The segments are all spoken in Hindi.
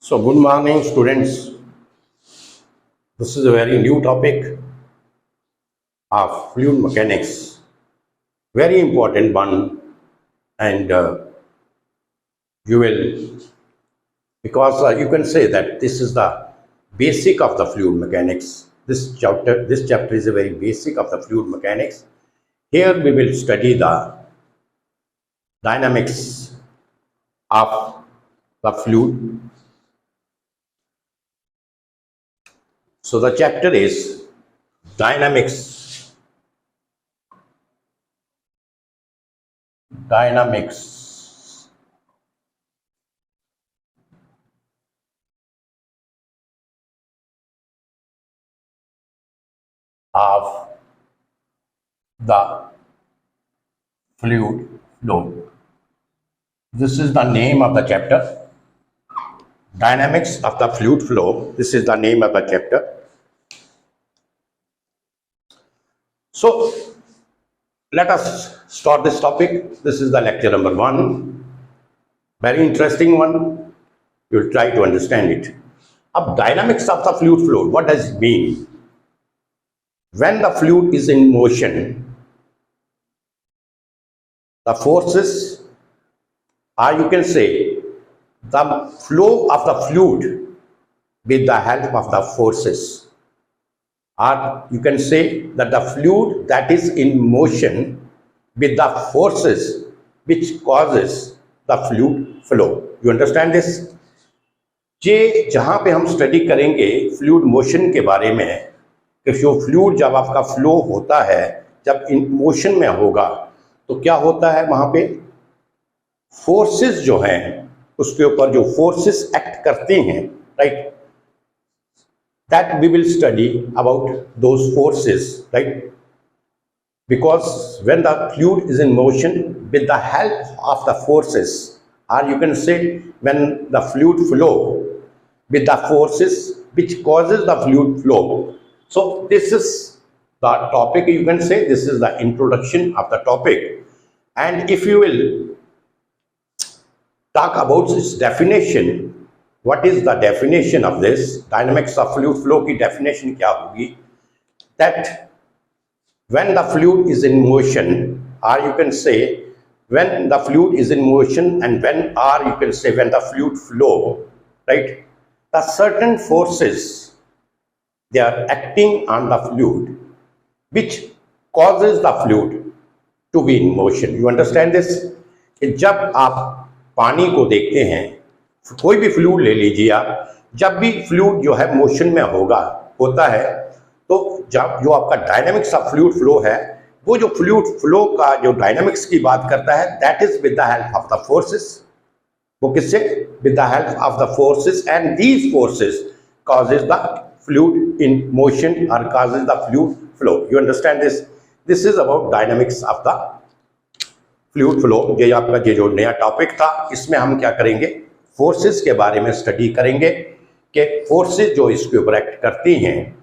So, good morning, students. This is a very new topic of fluid mechanics, very important one, and you will, because you can say that this is the basic of the fluid mechanics. This chapter is a very basic of the fluid mechanics. Here we will study the dynamics of the fluid. So the chapter is dynamics of the fluid flow. This is the name of the chapter. Dynamics of the fluid flow. This is the name of the chapter. So let us start this topic. This is the lecture number 1. Very interesting one. You will try to understand it. Now, dynamics of the fluid flow. What does it mean? When the fluid is in motion, the forces, or you can say the flow of the fluid with the help of the forces, or you can say that the fluid that is in motion with the forces which causes the fluid flow. You understand this? ये जहाँ पे हम स्टडी करेंगे फ्लूइड मोशन के बारे में कि जो फ्लूइड जब आपका फ्लो होता है, जब इन मोशन में होगा तो क्या होता है, वहाँ पे फोर्सेस जो हैं उसके ऊपर जो फोर्सेस एक्ट करते हैं, right, that we will study about those forces, right? Because when the fluid is in motion with the help of the forces, or you can say when the fluid flow with the forces which causes the fluid flow. So this is the topic, you can say this is the introduction of the topic. And if you will talk about its definition, what is the definition of this dynamics of fluid flow की definition क्या होगी? That when the fluid is in motion, or you can say when the fluid is in motion, and when, or you can say when the fluid flow, right, the certain forces they are acting on the fluid which causes the fluid to be in motion. You understand this? कि जब आप पानी को देखते हैं, कोई भी फ्लूइड ले लीजिए आप, जब भी फ्लूइड जो है मोशन में होता है तो जब जो आपका डायनामिक्स ऑफ फ्लूइड फ्लो है, वो जो फ्लूइड फ्लो का जो डायनामिक्स की बात करता है, that is with the help of the forces. वो किससे? With the help of the forces, and these forces causes the fluid in motion और causes the fluid flow. You understand this? This is about dynamics of the fluid flow. ये आपका ये जो नया टॉपिक था, इसमें हम क्या करेंगे, फोर्सेस के बारे में स्टडी करेंगे कि फोर्सेस जो इसके ऊपर एक्ट करती हैं.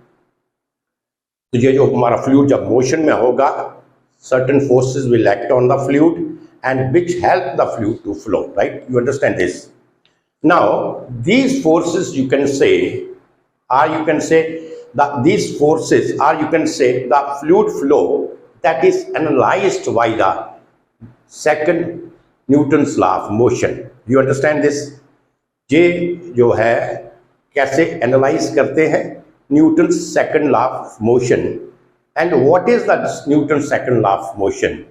तो ये जो हमारा फ्लूइड जब मोशन में होगा, certain forces will act on the fluid and which help the fluid to flow, right? You understand this? Now these forces you can say, or you can say these forces, or you can say the fluid flow that is analyzed by the second Newton's law of motion. You understand this? ये जो है कैसे एनालाइज करते हैं Newton second law of motion. And what is the Newton second law of motion?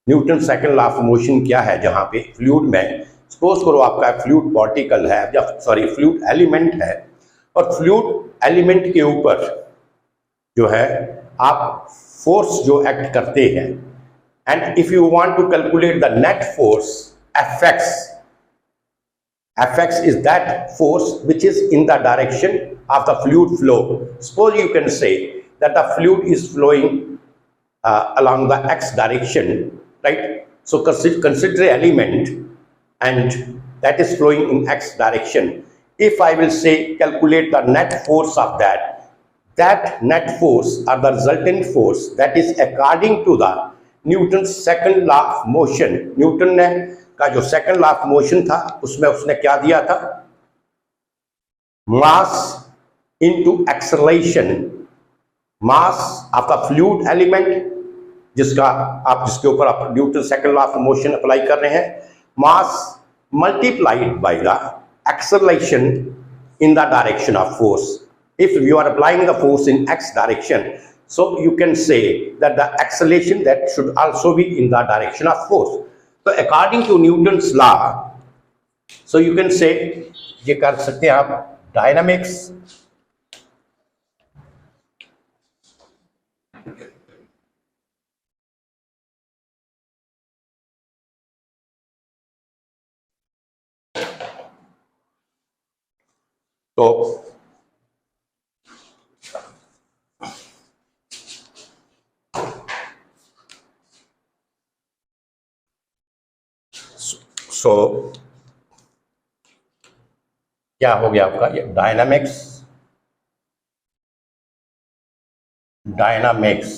Newton second law of motion क्या है? जहाँ पे फ्लूइड में सपोज करो आपका फ्लूइड पार्टिकल है, या सॉरी फ्लूइड एलिमेंट है, और फ्लूइड एलिमेंट के ऊपर जो है आप फोर्स जो एक्ट करते हैं, and if you want to calculate the net force Fx is that force which is in the direction of the fluid flow. Suppose you can say that the fluid is flowing along the x direction, right? So consider an element and that is flowing in x direction. If I will say calculate the net force of that net force or the resultant force, that is according to the Newton's second law of motion. Newton ने का जो सेकंड लॉ ऑफ मोशन था उसमें उसने क्या दिया था? mass into acceleration, mass of the fluid element, जिसके ऊपर आप Newton second law of motion apply कर रहे हैं, mass multiplied by the acceleration in the direction of force. If you are applying the force in x direction, so you can say that the acceleration that should also be in the direction of force. So according to Newton's law, so you can say, ये कर सकते हैं आप, dynamics तो क्या हो गया आपका ये dynamics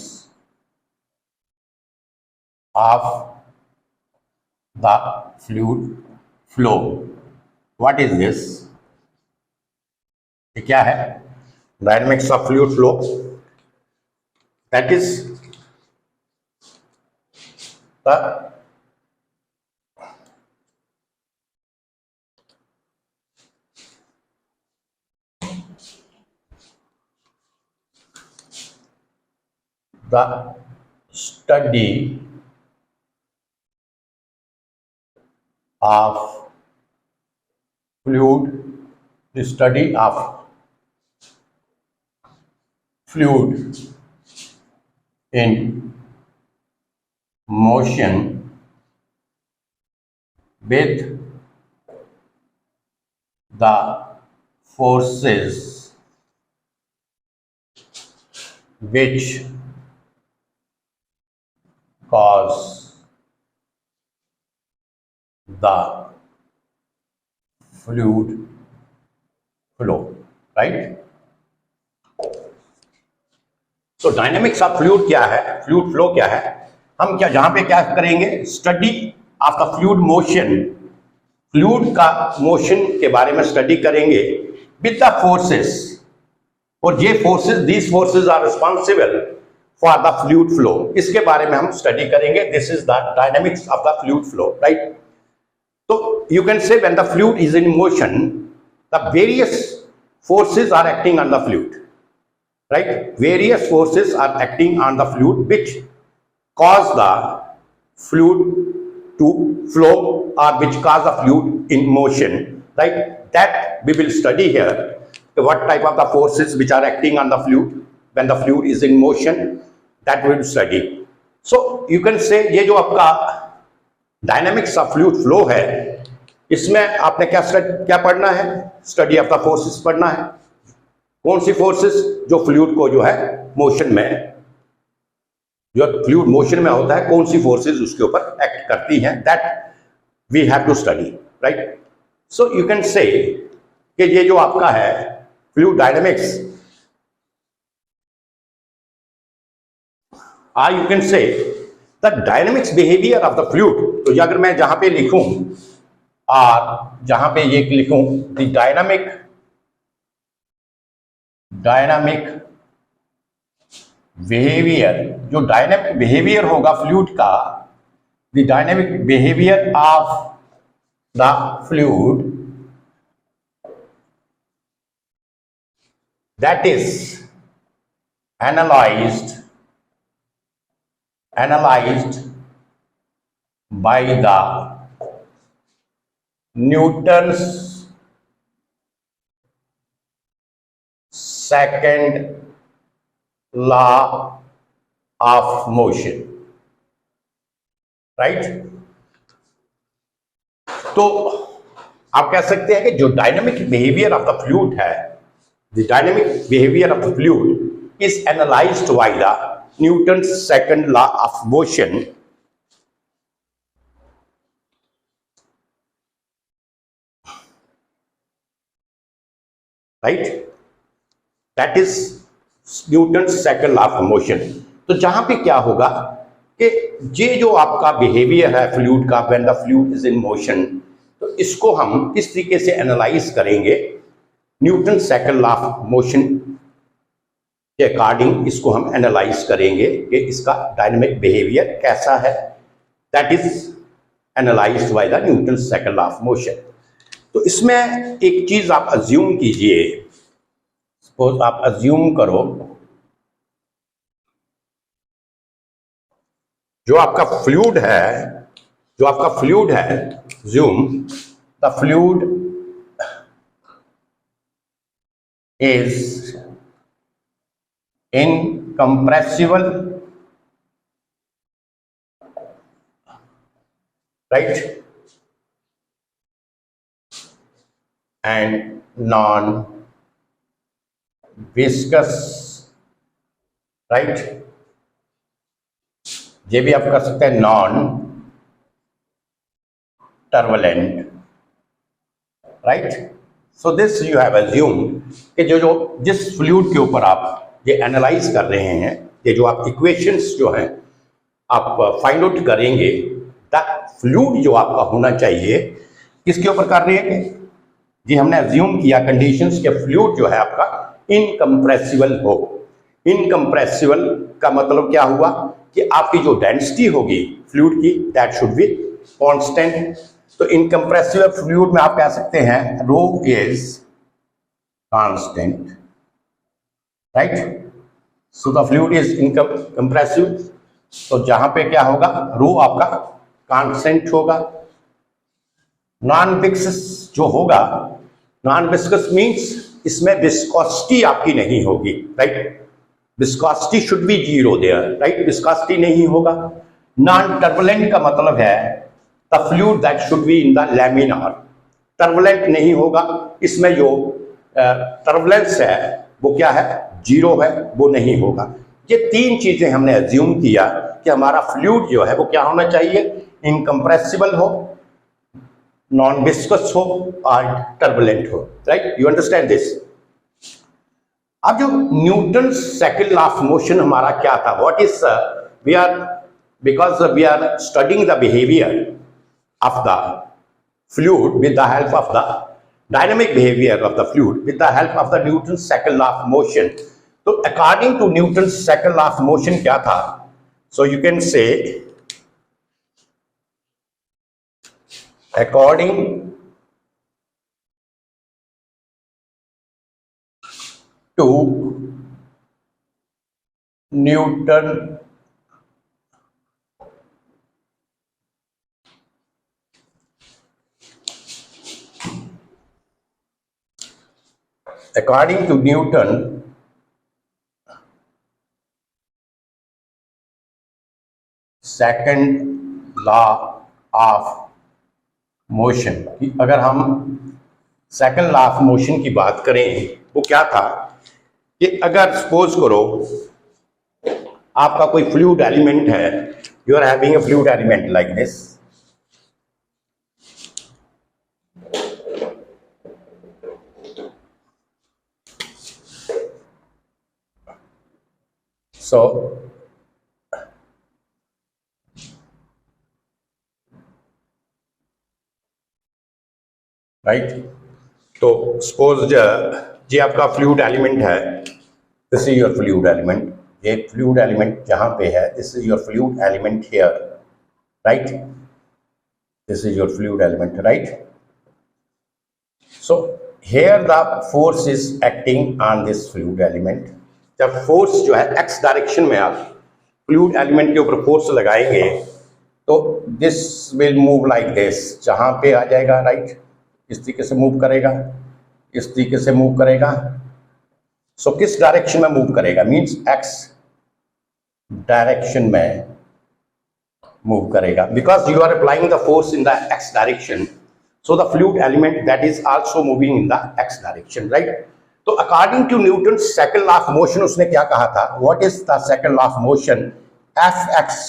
of the fluid flow. What is this? ये क्या है? Dynamics of fluid flow, that is the study of fluid, the study of fluid in motion with the forces which cause the fluid flow, right? So dynamics of fluid क्या है, fluid flow क्या है? हम क्या जहां पे क्या करेंगे? Study of the fluid motion, fluid का मोशन के बारे में स्टडी करेंगे विद द फोर्सेस, और ये forces, these forces are responsible for the fluid flow. इसके बारे में हम स्टडी करेंगे. This is the dynamics of the fluid flow, right? तो you can say when the fluid is in motion, the various forces are acting on the fluid, right? Various forces are acting on the fluid which cause the fluid to flow, or which cause the fluid in motion, right? That we will study here. What type of the forces which are acting on the fluid when the fluid is in motion, that we will study. So you can say ये जो आपका dynamics of fluid flow है, इसमें आपने क्या पढ़ना है? स्टडी ऑफ द फोर्सेस पढ़ना है. कौन सी फोर्सेस? जो फ्लूइड को जो है मोशन में, जो फ्लूइड मोशन में होता है, कौन सी फोर्सेस उसके ऊपर एक्ट करती हैं, that we have to study, right? So you can say कि ये जो आपका है fluid dynamics, you can say the dynamics behaviour of the fluid. तो अगर मैं जहां पे लिखूं, और जहां पे ये लिखूं द डायनामिक बिहेवियर, जो डायनामिक बिहेवियर होगा फ्लूइड का, the dynamic behaviour of the fluid, that is analysed by the Newton's second law of motion, right? तो आप कह सकते हैं कि जो dynamic behaviour of the fluid है, the dynamic behaviour of the fluid is analysed by the Newton's second law of motion, right? That is Newton's second law of motion. तो जहां पे क्या होगा कि ये जो आपका बिहेवियर है फ्लूइड का when the fluid is in motion, तो इसको हम किस तरीके से एनालाइज करेंगे Newton second law of motion के अकॉर्डिंग इसको हम एनालाइज करेंगे कि इसका डायनेमिक बिहेवियर कैसा है, that is analysed by the Newton second law of motion. तो इसमें एक चीज आप अज्यूम कीजिए, सपोज आप अज्यूम करो जो आपका फ्लूइड है, assume the fluid is incompressible, right, and non-viscous, right, ये भी आप कर सकते हैं non turbulent, right. So this you have assume कि जो जिस फ्लूइड के ऊपर आप ये एनालाइज कर रहे हैं, ये जो आप इक्वेशंस जो हैं आप फाइंड आउट करेंगे, द फ्लूइड जो आपका होना चाहिए किसके ऊपर कर रहे हैं जी, हमने अज्यूम किया कंडीशंस के फ्लूइड जो है आपका इनकम्प्रेसिबल हो। इनकम्प्रेसिबल का मतलब क्या हुआ कि आपकी जो डेंसिटी होगी फ्लूइड की दैट शुड बी कांस्टेंट। तो इनकम्प्रेसिबल फ्लूइड में आप कह सकते हैं rho is constant, right. So the fluid is incompressible, तो जहां पे क्या होगा, रो आपका कांस्टेंट होगा। नॉन विस्कस जो होगा, नॉन विस्कस मीन्स इसमें विस्कोसिटी आपकी नहीं होगी, right. Viscosity should be zero there, right, viscosity नहीं होगा। नॉन टर्बुलेंट का मतलब है the fluid that should be in the laminar, turbulent नहीं होगा, इसमें जो टर्बुलेंस है वो क्या है, जीरो है, वो नहीं होगा। ये तीन चीजें हमने अज्यूम किया कि हमारा फ्लूइड जो है वो क्या होना चाहिए, इनकम्प्रेसिबल हो, नॉन विस्कस हो और टर्बुलेंट हो, राइट। You understand this. अब जो Newton second law of motion हमारा क्या था, what is we are, because we are studying the behaviour of the fluid with the help of the dynamic behaviour of the fluid with the help of the Newton second law of motion. तो according to Newton second law of motion क्या था, so you can say according to Newton according to Newton second law of motion, अगर हम सेकंड लॉ ऑफ मोशन की बात करें वो क्या था कि अगर सपोज करो आपका कोई फ्लूइड एलिमेंट है, you are having a fluid element like this, so right, तो सपोज ये आपका फ्लूइड एलिमेंट है, this is your fluid element, ये फ्लूइड एलिमेंट जहां पे है, this is your fluid element here, right, this is your fluid element, right. So here the force is acting on this fluid element. जब फोर्स जो है एक्स डायरेक्शन में आप फ्लूइड एलिमेंट के ऊपर फोर्स लगाएंगे तो this will move like this, जहां पे आ जाएगा, राइट, इस तरीके से मूव करेगा, इस तरीके से मूव करेगा। सो किस डायरेक्शन में मूव करेगा, मींस एक्स डायरेक्शन में मूव करेगा, because you are applying the force in the x direction, so the fluid element that is also moving in the x direction, right. तो according to Newton second law of motion उसने क्या कहा था, what is the second law of motion, F X,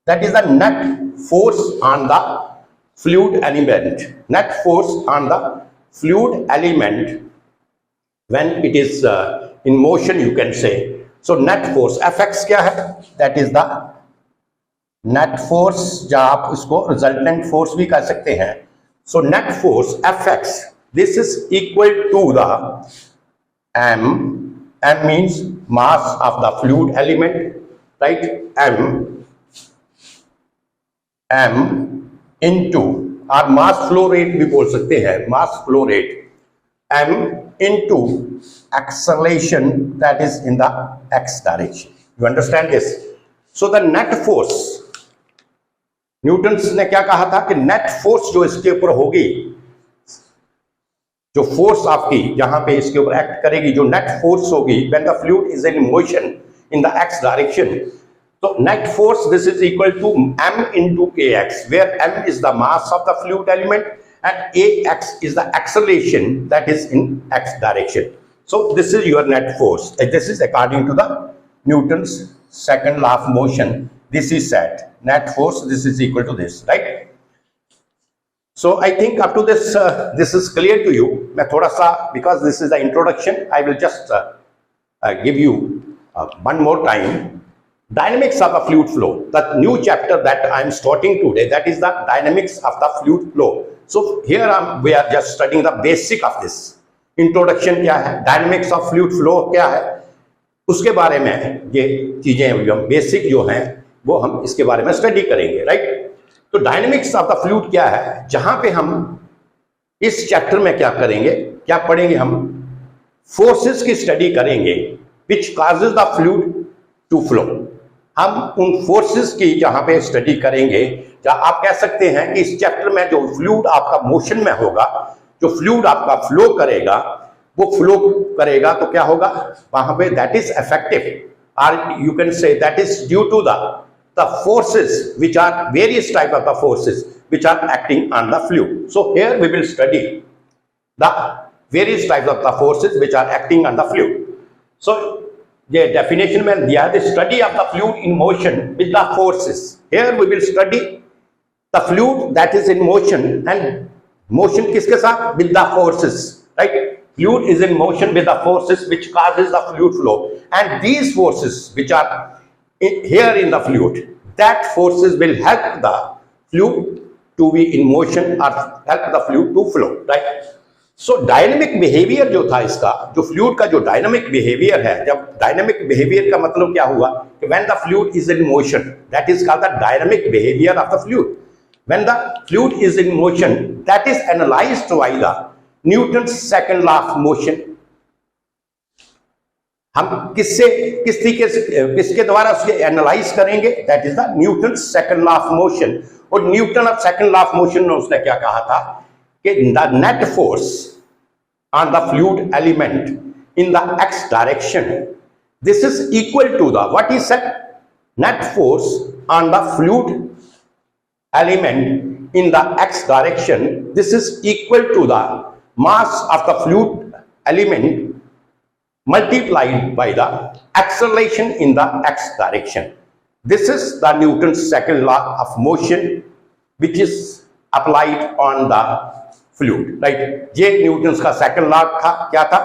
that is the net force on the fluid element, net force on the fluid element when it is in motion, you can say. So net force fx क्या है, that is the net force, जहाँ आप इसको resultant force भी कह सकते हैं। So net force fx this is equal to the m means mass of the fluid element, right? m into, और mass flow rate भी बोल सकते हैं, mass flow rate, m into acceleration that is in the x direction. You understand this? So the net force, Newton's ने क्या कहा था कि नेट फोर्स जो इसके ऊपर होगी, जो फोर्स आपकी जहां पे इसके ऊपर एक्ट करेगी, जो नेट फोर्स होगी when the fluid is in motion in the x direction, तो net force this is equal to m into ax, where m is the mass of the fluid element and ax is the acceleration that is in x direction. So this is your net force. This is according to the Newton's second law of motion. This is set net force, this is equal to this, right? So I think up to this this is clear to you. मैं थोड़ा सा, because this is the introduction, I will just give you one more time dynamics of the fluid flow. The new chapter that I am starting today, that is the dynamics of the fluid flow. So here we are just studying the basic of this. Introduction क्या है, dynamics of fluid flow क्या है, उसके बारे में ये चीजें बेसिक जो हैं वो हम इसके बारे में स्टडी करेंगे, राइट? तो डायनेमिक्स ऑफ द फ्लूइड क्या है, जहां पे हम इस चैप्टर में क्या करेंगे, क्या पढ़ेंगे, हम फोर्सेस की स्टडी करेंगे which causes the fluid to flow. हम उन फोर्सेस की जहां पे स्टडी करेंगे, जहां आप कह सकते हैं कि इस चैप्टर में जो फ्लूइड आपका मोशन में होगा, जो फ्लूइड आपका फ्लो करेगा, वो फ्लो करेगा तो क्या होगा वहां पे, दैट इज इफेक्टिव, और you can say that is due to the forces which are various type of the forces which are acting on the fluid. So here we will study the various types of the forces which are acting on the fluid. So the definition में दिया the study of the fluid in motion with the forces. Here we will study the fluid that is in motion, and motion किसके साथ, with the forces, right? Fluid is in motion with the forces which causes the fluid flow, and these forces which are here in the fluid, that forces will help the fluid to be in motion or help the fluid to flow, right? So dynamic behavior जो था इसका, जो fluid का जो dynamic behavior है, जब dynamic behavior का मतलब क्या हुआ कि when the fluid is in motion, that is called the dynamic behavior of the fluid. When the fluid is in motion, that is analyzed by the Newton's second law of motion. हम किसके द्वारा उसके एनालाइज करेंगे, that is the Newton second law of motion. और Newton of second law of motion में उसने क्या कहा था कि the net force on the fluid element in the x direction, this is equal to the what is said, net force on the fluid element in the x direction, this is equal to the mass of the fluid element multiplied by the acceleration in the x direction. This is the Newton's second law of motion which is applied on the fluid, right? ये न्यूटन्स का सेकंड लॉ था, क्या था,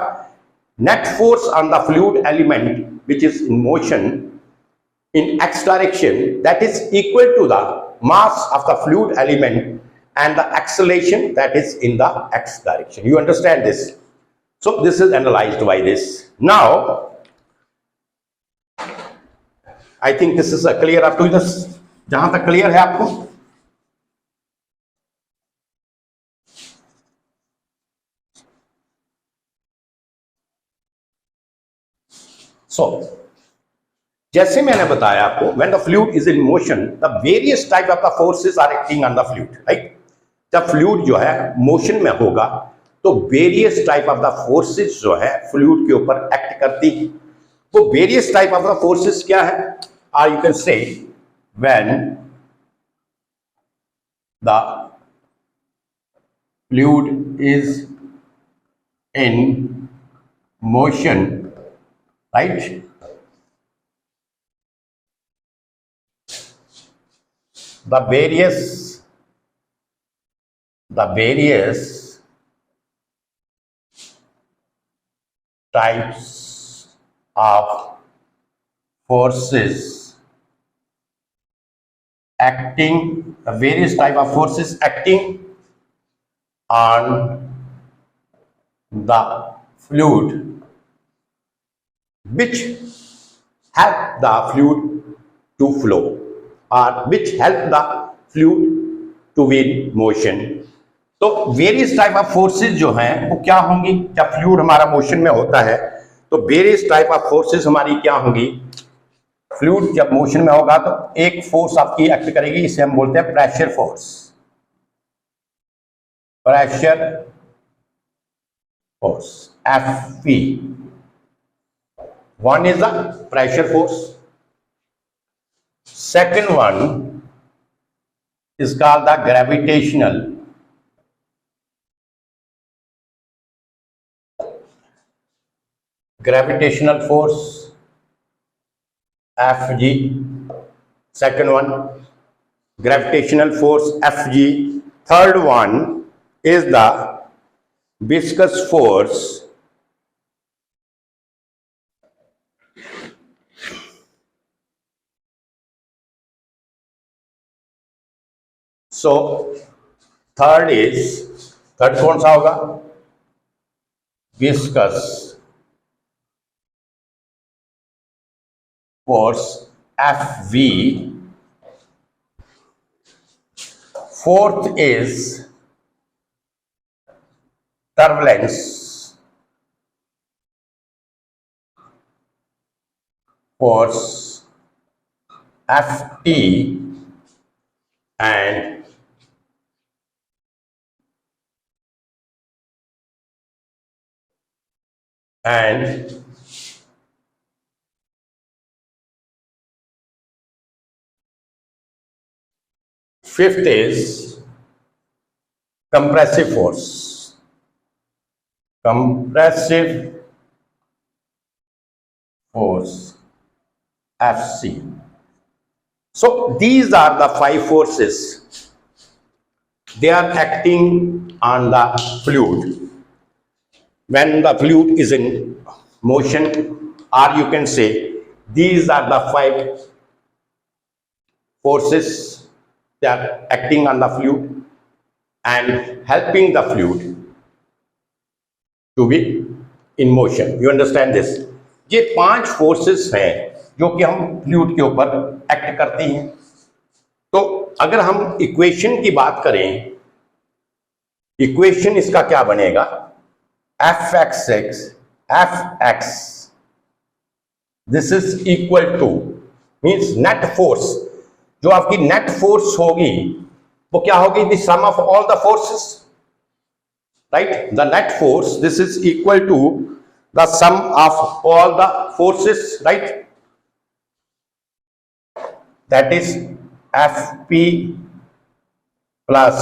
net force on the fluid element which is in motion in x direction, that is equal to the mass of the fluid element and the acceleration that is in the x direction. You understand this? So this is analyzed by this. Now I think this is clear up to this, जहां तक क्लियर है आपको. So जैसे मैंने बताया आपको, when the fluid is in motion, the various type of the forces are acting on the fluid, right? जब फ्लूइड जो है मोशन में होगा तो various type of the forces जो है फ्लूइड के ऊपर एक्ट करती है. वो various type of the forces क्या है, or you can say when the fluid is in motion, right, the various types of forces acting, the various type of forces acting on the fluid which help the fluid to flow or which help the fluid to be in motion. तो वेरियस टाइप ऑफ फोर्सेस जो हैं वो क्या होंगी? जब फ्लूइड हमारा मोशन में होता है तो वेरियस टाइप ऑफ फोर्सेस हमारी क्या होंगी? फ्लूइड जब मोशन में होगा तो एक फोर्स आपकी एक्ट करेगी, इसे हम बोलते हैं pressure force. Pressure force Fp. One is the pressure force. Second one is called the gravitational force Fg. Second one gravitational force Fg. Third one is the viscous force so third कौन सा होगा? viscous force Fv. Fourth is turbulence force Ft. and fifth is compressive force. Compressive force Fc. So these are the five forces. They are acting on the fluid when the fluid is in motion, or you can say these are the five forces that are acting on the fluid and helping the fluid to be in motion. You understand this? ये 5 फोर्सेस हैं जो कि हम फ्लूइड के ऊपर एक्ट करती हैं. तो अगर हम इक्वेशन की बात करें, इक्वेशन इसका क्या बनेगा? Fx this is equal to means net force. जो आपकी नेट फोर्स होगी वो क्या होगी? The sum of all the forces, right? The net force this is equal to the sum of all the forces, right? That is Fp plus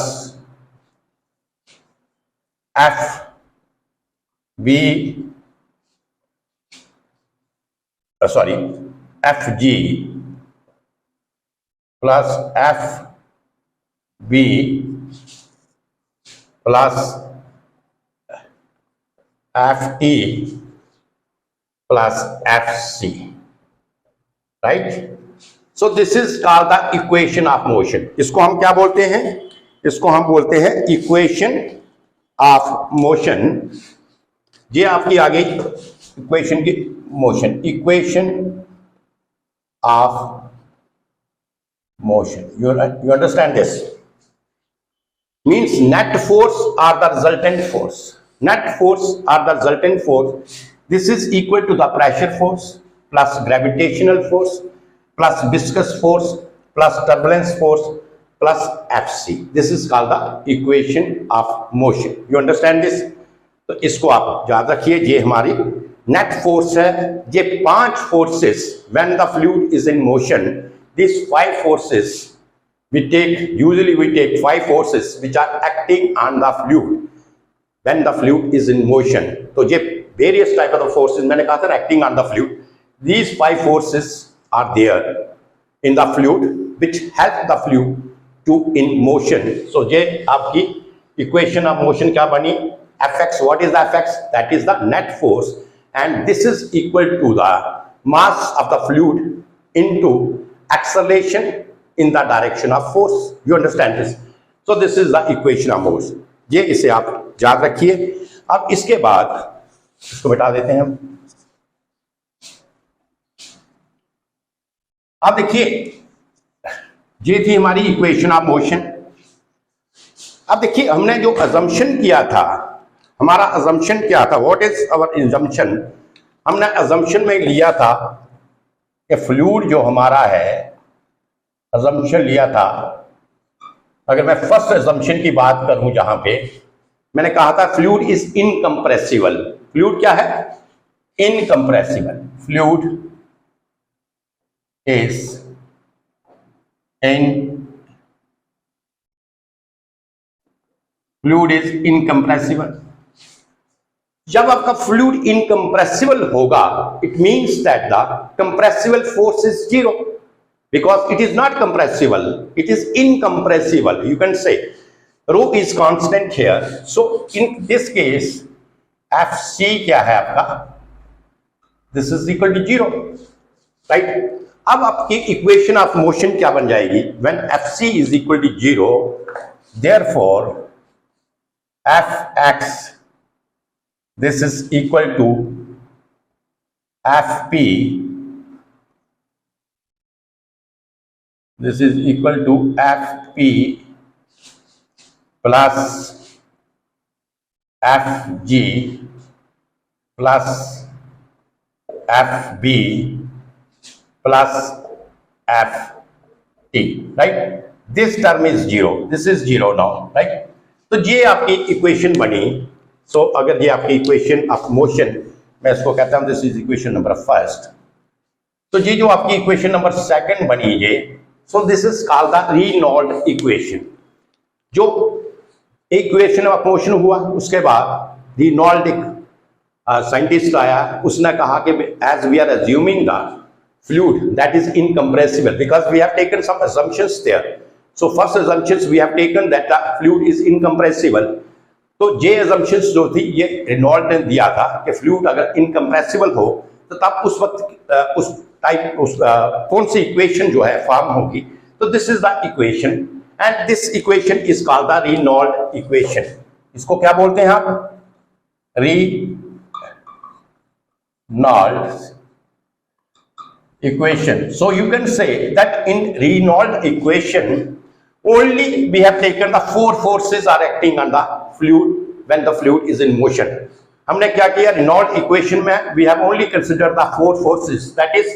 Fg plus Fb plus Ft plus Fc, right? So this is called the equation of motion. इसको हम क्या बोलते हैं? इसको हम बोलते हैं equation of motion. ये आपकी आ गई इक्वेशन की motion. Equation of motion. You understand this? Means net force or the resultant force. Net force or the resultant force. This is equal to the pressure force plus gravitational force plus viscous force plus turbulence force plus Fc. This is called the equation of motion. You understand this? तो इसको आप याद रखिए. ये हमारी नेट फोर्स है. ये 5 forces when the fluid is in motion. These 5 forces usually we take 5 forces which are acting on the fluid when the fluid is in motion. तो ये various type of the forces मैंने कहा था acting on the fluid. These 5 forces are there in the fluid which help the fluid to in motion. So ये आपकी equation of motion क्या बनी? Fx. What is the Fx? That is the net force, and this is equal to the mass of the fluid into acceleration in the direction of force. You understand this? So this is the equation of motion. ये इसे आप याद रखिए। अब इसके बाद इसको मिटा देते हैं हम। अब देखिए, ये थी हमारी इक्वेशन ऑफ मोशन। अब देखिए, हमने जो अजम्पशन किया था, हमारा अजम्पशन क्या था, व्हाट इज आवर अजम्पशन? हमने अजम्पशन में लिया था कि फ्लूइड जो हमारा है, अजम्पशन लिया था, अगर मैं फर्स्ट अजम्पशन की बात करूं, जहां पे मैंने कहा था फ्लूइड इज इनकम्प्रेसिबल। फ्लूइड क्या है? Incompressible. Fluid is fluid is incompressible. जब आपका फ्लूइड इनकम्प्रेसिबल होगा, it means that the compressible force is zero, because it is not compressible, it is incompressible. You can say rho is constant here, so in this case Fc क्या है आपका? This is equal to 0, right? अब आपकी इक्वेशन ऑफ मोशन क्या बन जाएगी? When Fc is equal to 0, therefore Fx this is equal to Fp, this is equal to Fp plus Fg plus Fb plus Ft, right? This term is 0, this is 0 now, right? तो ये आपकी इक्वेशन बनी। सो अगर ये आपकी इक्वेशन ऑफ मोशन, मैं इसको कहता हूं this is equation number first. तो ये जो आपकी इक्वेशन नंबर सेकंड बनी ये, so this is called the Reynold equation. जो इक्वेशन ऑफ मोशन हुआ, उसके बाद रेनॉल्ड एक साइंटिस्ट आया, उसने कहा कि as we are assuming the fluid that is incompressible because we have taken some assumptions there. So first assumptions we have taken that the fluid is incompressible. तो ये assumptions जो थी ये रेनॉल्ड ने दिया था कि फ्लूइड अगर इनकम्प्रेसिबल हो तो तब उस वक्त उस टाइप कौन सी इक्वेशन जो है फॉर्म होगी। तो this is the equation and this equation is called the Reynold equation. इसको क्या बोलते हैं आप? Reynold equation. So you can say that in Reynolds equation only we have taken the four forces are acting on the fluid when the fluid is in motion. हमने क्या किया? Reynolds equation में we have only considered the four forces, that is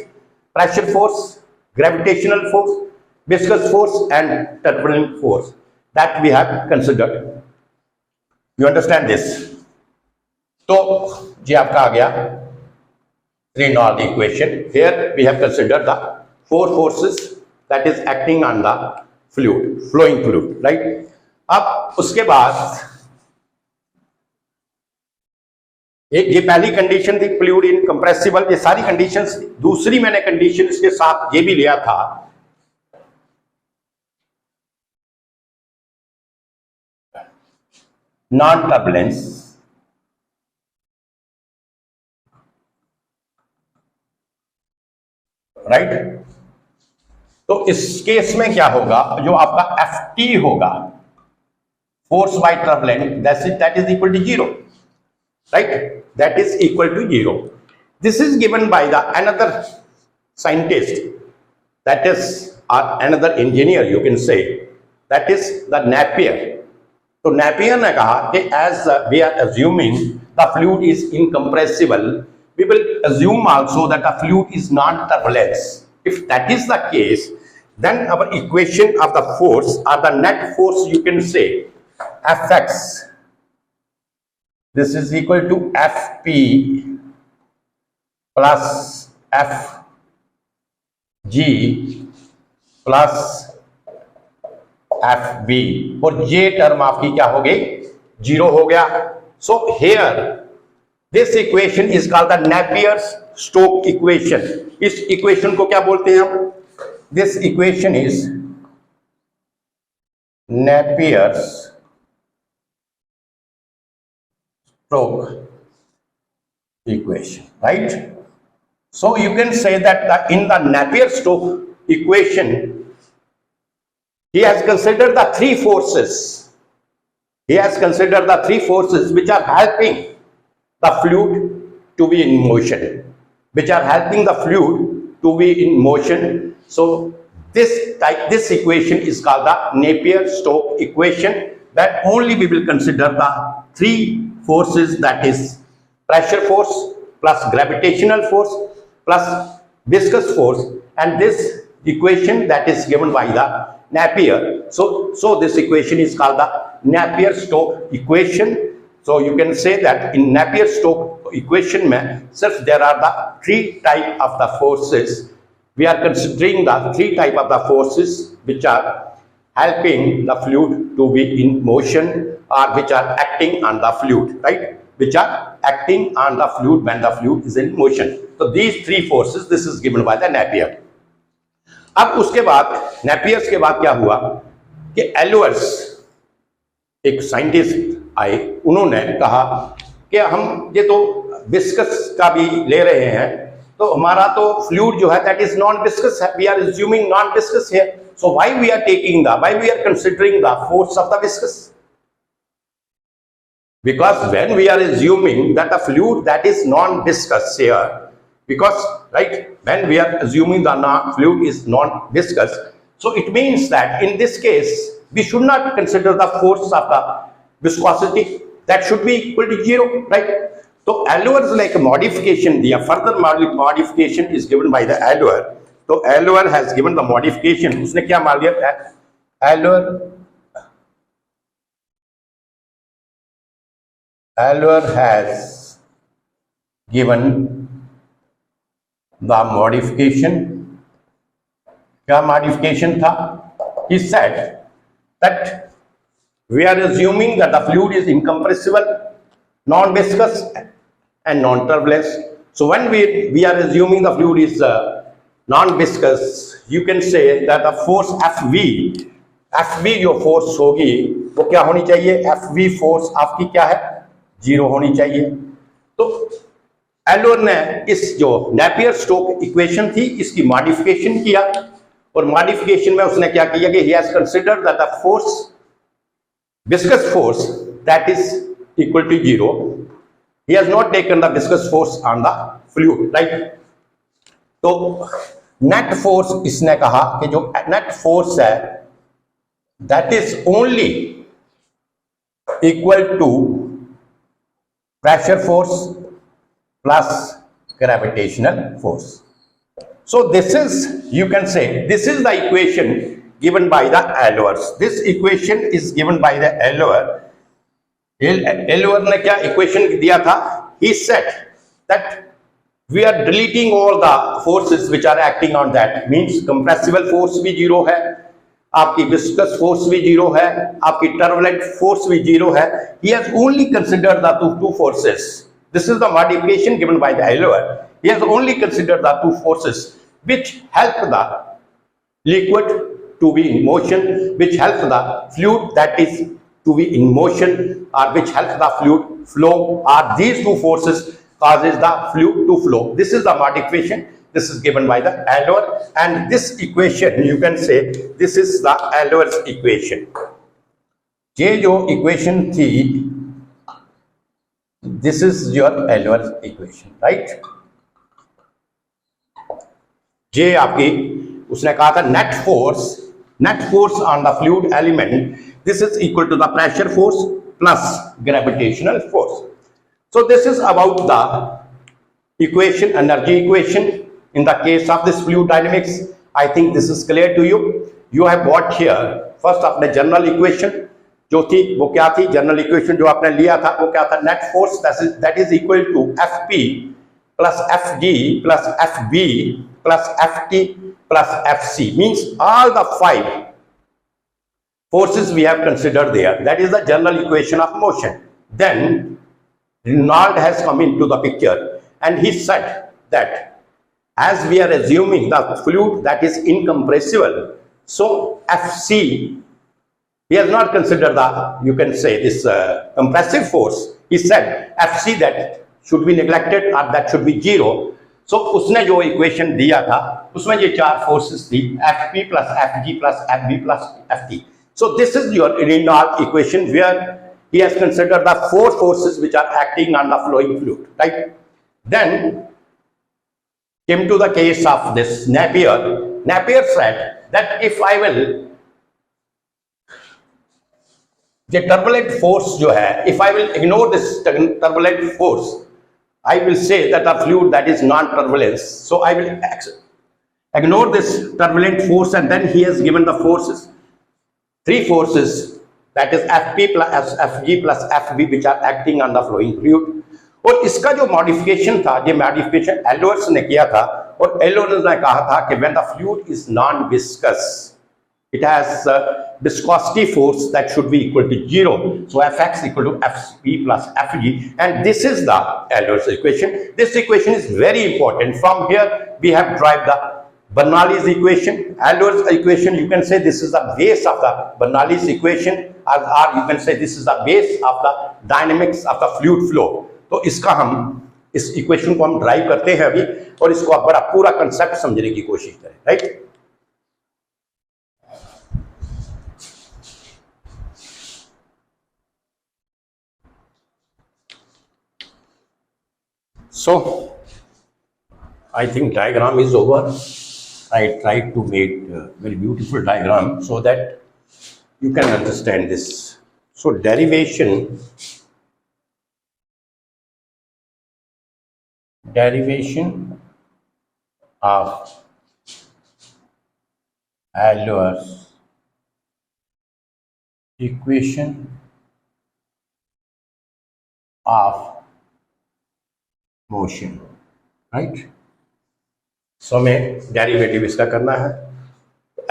pressure force, gravitational force, viscous force and turbulent force that we have considered. You understand this? तो ये आपका आ गया Reynolds equation. Here we have considered the four forces that is acting on the fluid, flowing fluid, right? अब उसके बाद ये पहली कंडीशन थी फ्लूइड इनकम्प्रेसिबल, ये सारी कंडीशंस थी। दूसरी मैंने कंडीशन इसके साथ ये भी लिया था नॉन टर्बुलेंस, राइट? तो इस केस में क्या होगा? जो आपका Ft होगा, force by turbulent, that is equal to 0, right? That is equal to 0. This is given by the another scientist, that is another engineer you can say, that is the Napier. तो नेपियर ने कहा कि as we are assuming the fluid is incompressible, we will assume also that the fluid is non-turbulence. If that is the case, then our equation of the force or the net force, you can say Fx, this is equal to Fp plus Fg plus Fb, और ये टर्म आपकी क्या हो गई? 0 हो गया. So here this equation is called the Napier-Stokes equation. इस इक्वेशन को क्या बोलते हैं हम? This equation is Napier-Stokes equation, right? So you can say that in the Napier-Stokes equation, he has considered the three forces. he has considered the three forces which are helping the fluid to be in motion, So this equation is called the Napier-Stokes equation, that only we will consider the three forces, that is pressure force plus gravitational force plus viscous force, and this equation that is given by the Napier. So this equation is called the Napier-Stokes equation. So you can say that in Napier-Stokes equation में सिर्फ there are the three type of the forces. We are considering the three type of the forces which are helping the fluid to be in motion, or which are acting on the fluid, right? Which are acting on the fluid when the fluid is in motion. So these three forces, this is given by the Napier. अब उसके बाद Napier के बाद क्या हुआ कि एलोअर्स, एक साइंटिस्ट आए, उन्होंने कहा कि हम ये तो विस्कस का भी ले रहे हैं, तो हमारा तो फ्लूइड जो है दैट इज नॉन विस्कस है, we are assuming non viscous है, so why we are considering the force of the viscous, because when we are assuming that the fluid that is non-viscous here, because right, when we are assuming the fluid is non-viscous, so it means that in this case we should not consider the force of the viscosity, that should be equal to 0, right? So Ehlers like a modification, the further modification is given by the Ehlers. So Ehlers has given the modification, उसने क्या मान लिया है? Ehlers has given the modification. क्या modification था? He said that we are assuming that the fluid is incompressible, non-viscous and non-turbulent. So when we are assuming the fluid is non-viscous, you can say that the force FV जो force होगी वो क्या होनी चाहिए? FV force आपकी क्या है? 0 होनी चाहिए. तो एलोर ने इस जो Napier-Stokes इक्वेशन थी इसकी मॉडिफिकेशन किया, और मॉडिफिकेशन में उसने क्या किया कि he has considered that the force, viscous force that is equal to 0, he has not taken the viscous force on the fluid, right? तो net force इसने कहा कि जो net force है that is only equal to pressure force plus gravitational force. So this is, you can say, this is the equation given by the Ehlers. This equation is given by the Ehlers. Ehlers ने क्या equation दिया था? He said that we are deleting all the forces which are acting on that. Means compressible force भी 0 है, आपकी viscous force भी 0 है, आपकी turbulent force भी 0 है. He has only considered the two forces. This is the modification given by the Ehlers. He has only considered the two forces which help the liquid to be in motion, which help the fluid that is to be in motion, or which help the fluid flow, or these two forces causes the fluid to flow. This is the modification. This is given by the Ehlers, and this equation you can say this is the Ehlers equation. ये जो equation थी, this is your Ehlers equation, right? ये आपकी उसने कहा था net force on the fluid element, this is equal to the pressure force plus gravitational force. So this is about the equation, energy equation in the case of this fluid dynamics. I think this is clear to you. You have got here first अपने general equation जो थी वो क्या थी? जनरल इक्वेशन जो आपने लिया था वो क्या था? Net force that is equal to FP plus FG plus FB plus FT plus FC, means all the 5 forces we have considered there. That is the general equation of motion. Then Reynolds has come into the picture, and he said that as we are assuming the fluid that is incompressible, so FC, he has not considered the, you can say, this compressive force. He said FC that should be neglected, or that should be 0. So उसने जो इक्वेशन दिया था उसमें ये 4 फोर्सेस थी, FP plus FG plus FB plus FT. So this is your Reynolds equation where he has considered the four forces which are acting on the flowing fluid, right? Then came to the case of this Napier. Napier said that if I will, the turbulent force जो है, if I will ignore this turbulent force, I will say that a fluid that is non-turbulence. So I will ignore this turbulent force, and then he has given the forces, three forces, that is Fp plus Fg plus Fb, which are acting on the flowing fluid. और इसका जो मॉडिफिकेशन था, ये मॉडिफिकेशन एलोअर्स ने किया था, और एलोअर्स ने कहा था कि when the fluid is non-viscous, it has viscosity force that should be equal to 0. So Fx equal to Fp plus Fg, and this is the Ehlers equation. This equation is very important. From here we have derived the Bernoulli's equation. Ehlers equation, you can say this is the base of the Bernoulli's equation, or you can say this is the base of the dynamics of the fluid flow. तो इसका हम इस इक्वेशन को हम ड्राइव करते हैं अभी, और इसको आप बड़ा पूरा कंसेप्ट समझने की कोशिश करें, right? So I think diagram is over. I tried to make a very beautiful diagram so that you can understand this. So derivation of Ehlers equation of motion, right? सो हमें डेरिवेटिव इसका करना है.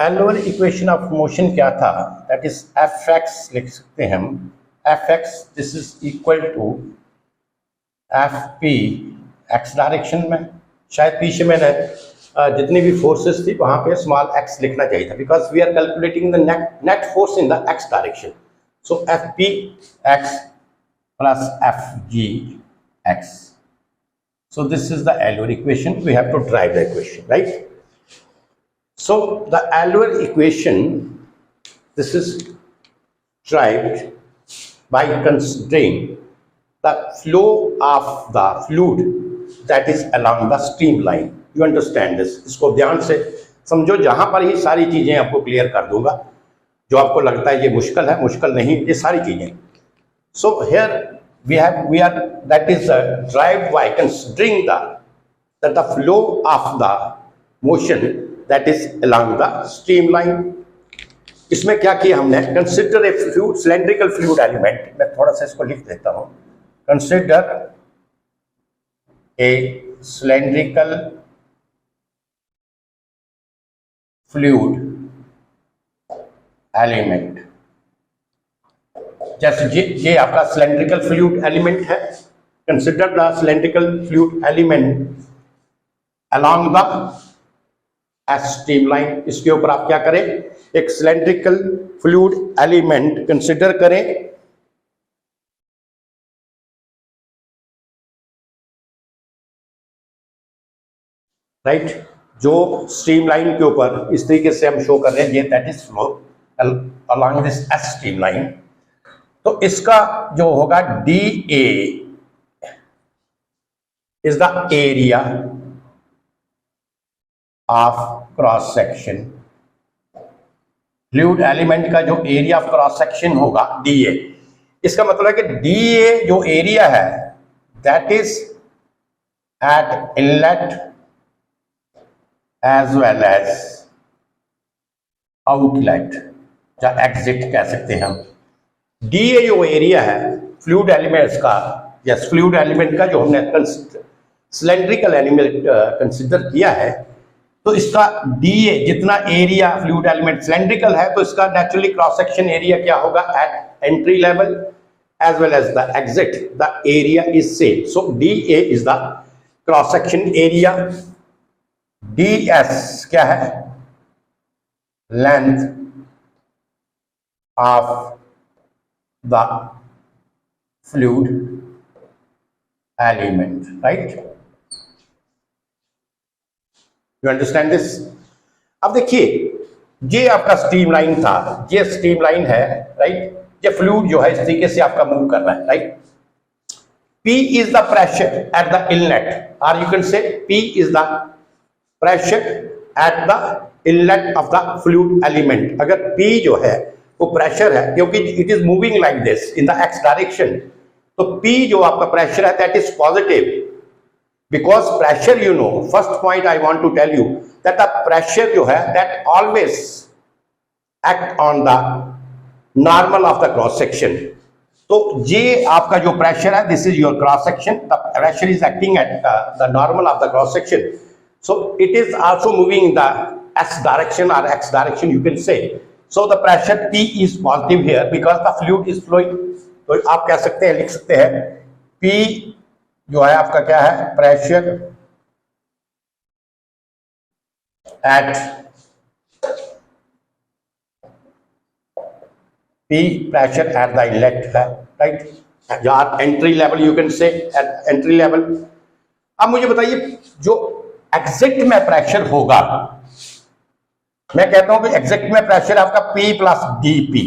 एलोअर इक्वेशन ऑफ मोशन क्या था? दैट इज एफ एक्स, लिख सकते हैं हम F X, this is equal to F P X direction में. शायद पीछे मैंने जितनी भी फोर्सेस थी वहां पे स्मॉल एक्स लिखना चाहिए था, because we are calculating the net force in the x direction. So F P X plus F G X. So this is the Ehlers equation. We have to derive the equation, right? So the Ehlers equation, this is derived by considering the flow of the fluid that is along the streamline. You understand this? इसको ध्यान से समझो. जहां पर ही सारी चीजें आपको क्लियर कर दूंगा. जो आपको लगता है ये मुश्किल है, मुश्किल नहीं, ये सारी चीजें. So here we are that is derived by considering that the flow of the motion that is along the streamline. इसमें क्या किया हमने? Consider a fluid, cylindrical fluid element. मैं थोड़ा सा इसको लिख देता हूं. Consider a cylindrical fluid element. जैसे ये आपका सिलेंड्रिकल फ्लूइड एलिमेंट है. Consider the cylindrical fluid element along the S streamline. इसके ऊपर आप क्या करें? एक सिलेंड्रिकल फ्लूइड एलिमेंट कंसिडर करें, राइट? जो स्ट्रीमलाइन के ऊपर इस तरीके से हम शो कर रहे हैं, ये that is flow along this S streamline. तो इसका जो होगा D A is the area of cross section. Fluid element का जो एरिया ऑफ क्रॉस सेक्शन होगा डी ए. इसका मतलब है कि डी ए जो एरिया है that is at inlet as well as outlet या एग्जिट कह सकते हैं हम. डी ए जो एरिया है फ्लूइड एलिमेंट्स का, यस फ्लूइड एलिमेंट का जो हमने सिलेंड्रिकल एलिमेंट कंसिडर किया है, तो इसका डी ए जितना एरिया फ्लूइड एलिमेंट सिलेंड्रिकल है, तो इसका नेचुरली क्रॉस सेक्शन एरिया क्या होगा at entry level as well as the exit. The area is same. So D A is the cross section area. D S क्या है? Length of the fluid element, right? You understand this? अब देखिए, ये आपका स्ट्रीमलाइन था, ये स्ट्रीमलाइन है, राइट? ये फ्लूइड जो है इस तरीके से आपका मूव कर रहा है, right. P is the pressure at the inlet, or you can say P is the pressure at the inlet of the fluid element। अगर P जो है वो प्रेशर है, क्योंकि it is moving like this in the x direction, तो P जो आपका प्रेशर है that is positive, because pressure you know, first point I want to tell you that the pressure जो है that always act on the normal of the cross section. तो ये आपका जो प्रेशर है, this is your cross section, the pressure is acting at the normal of the cross section, so it is also moving in the x direction और x direction you can say. So the pressure P is positive here because the fluid is flowing. तो आप कह सकते हैं, लिख सकते हैं P जो है आपका क्या है, pressure at P pressure at the inlet है, राइट, या एंट्री लेवल यू कैन से, एंट्री लेवल। अब मुझे बताइए जो एग्जिट में प्रेशर होगा, मैं कहता हूं कि एग्जिट में प्रेशर आपका P plus dP,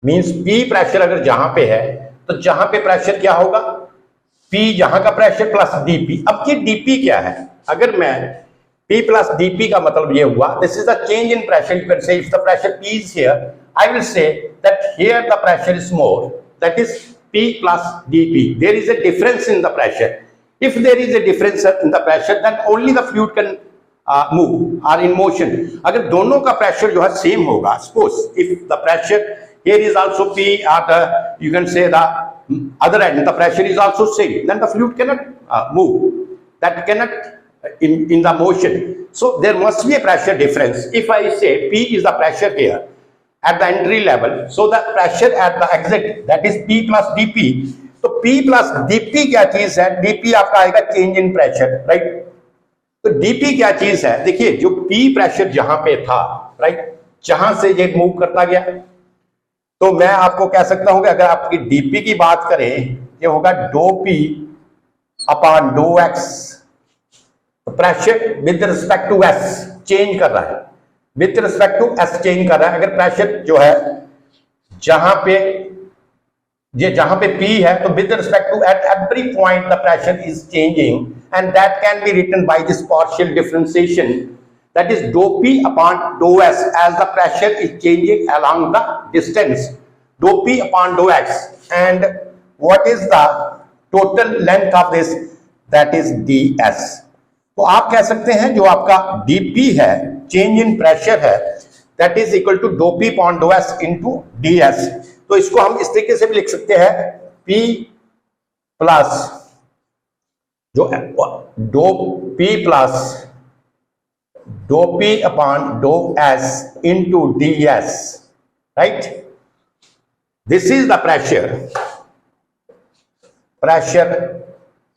means P pressure अगर जहां पे है तो जहां पे प्रेशर क्या होगा, P जहां का प्रेशर प्लस dP। अब ये dP क्या है, अगर मैं P plus dP का मतलब ये हुआ, this is the change in pressure, you can say if the pressure P is here, I will say that here the pressure is more, that is P plus dP, there is a difference in the pressure, if there is a difference in the pressure then only the fluid can move or in motion। अगर दोनों का pressure जो है same होगा, suppose if the pressure here is also P at you can say the other end the pressure is also same, then the fluid cannot move, that cannot in the motion, so there must be a pressure difference। If I say P is the pressure here at the entry level, so the pressure at the exit that is P plus dP, तो P plus dP क्या चीज है, dP आपका आएगा चेंज इन प्रेशर, राइट। तो dP क्या चीज है, देखिए जो P प्रेशर जहां पे था, राइट, जहां से ये मूव करता गया, तो मैं आपको कह सकता हूं कि अगर आपकी dP की बात करें, ये होगा do P upon do X, pressure with respect to S change कर रहा है, with respect to S change कर रहा है। अगर प्रेशर जो है जहां पे P है, तो with respect to at every point the pressure is changing, and that can be written by this partial differentiation, that is do P upon dough S as the pressure is changing along the distance, do P upon do X, and what is the total length of this, that is ds। तो आप कह सकते हैं जो आपका dP है, चेंज इन प्रेशर है, that is equal to do P upon dough S into ds। तो इसको हम इस तरीके से भी लिख सकते हैं, P प्लस जो do P plus dough P upon dough S into ds, right. This is the pressure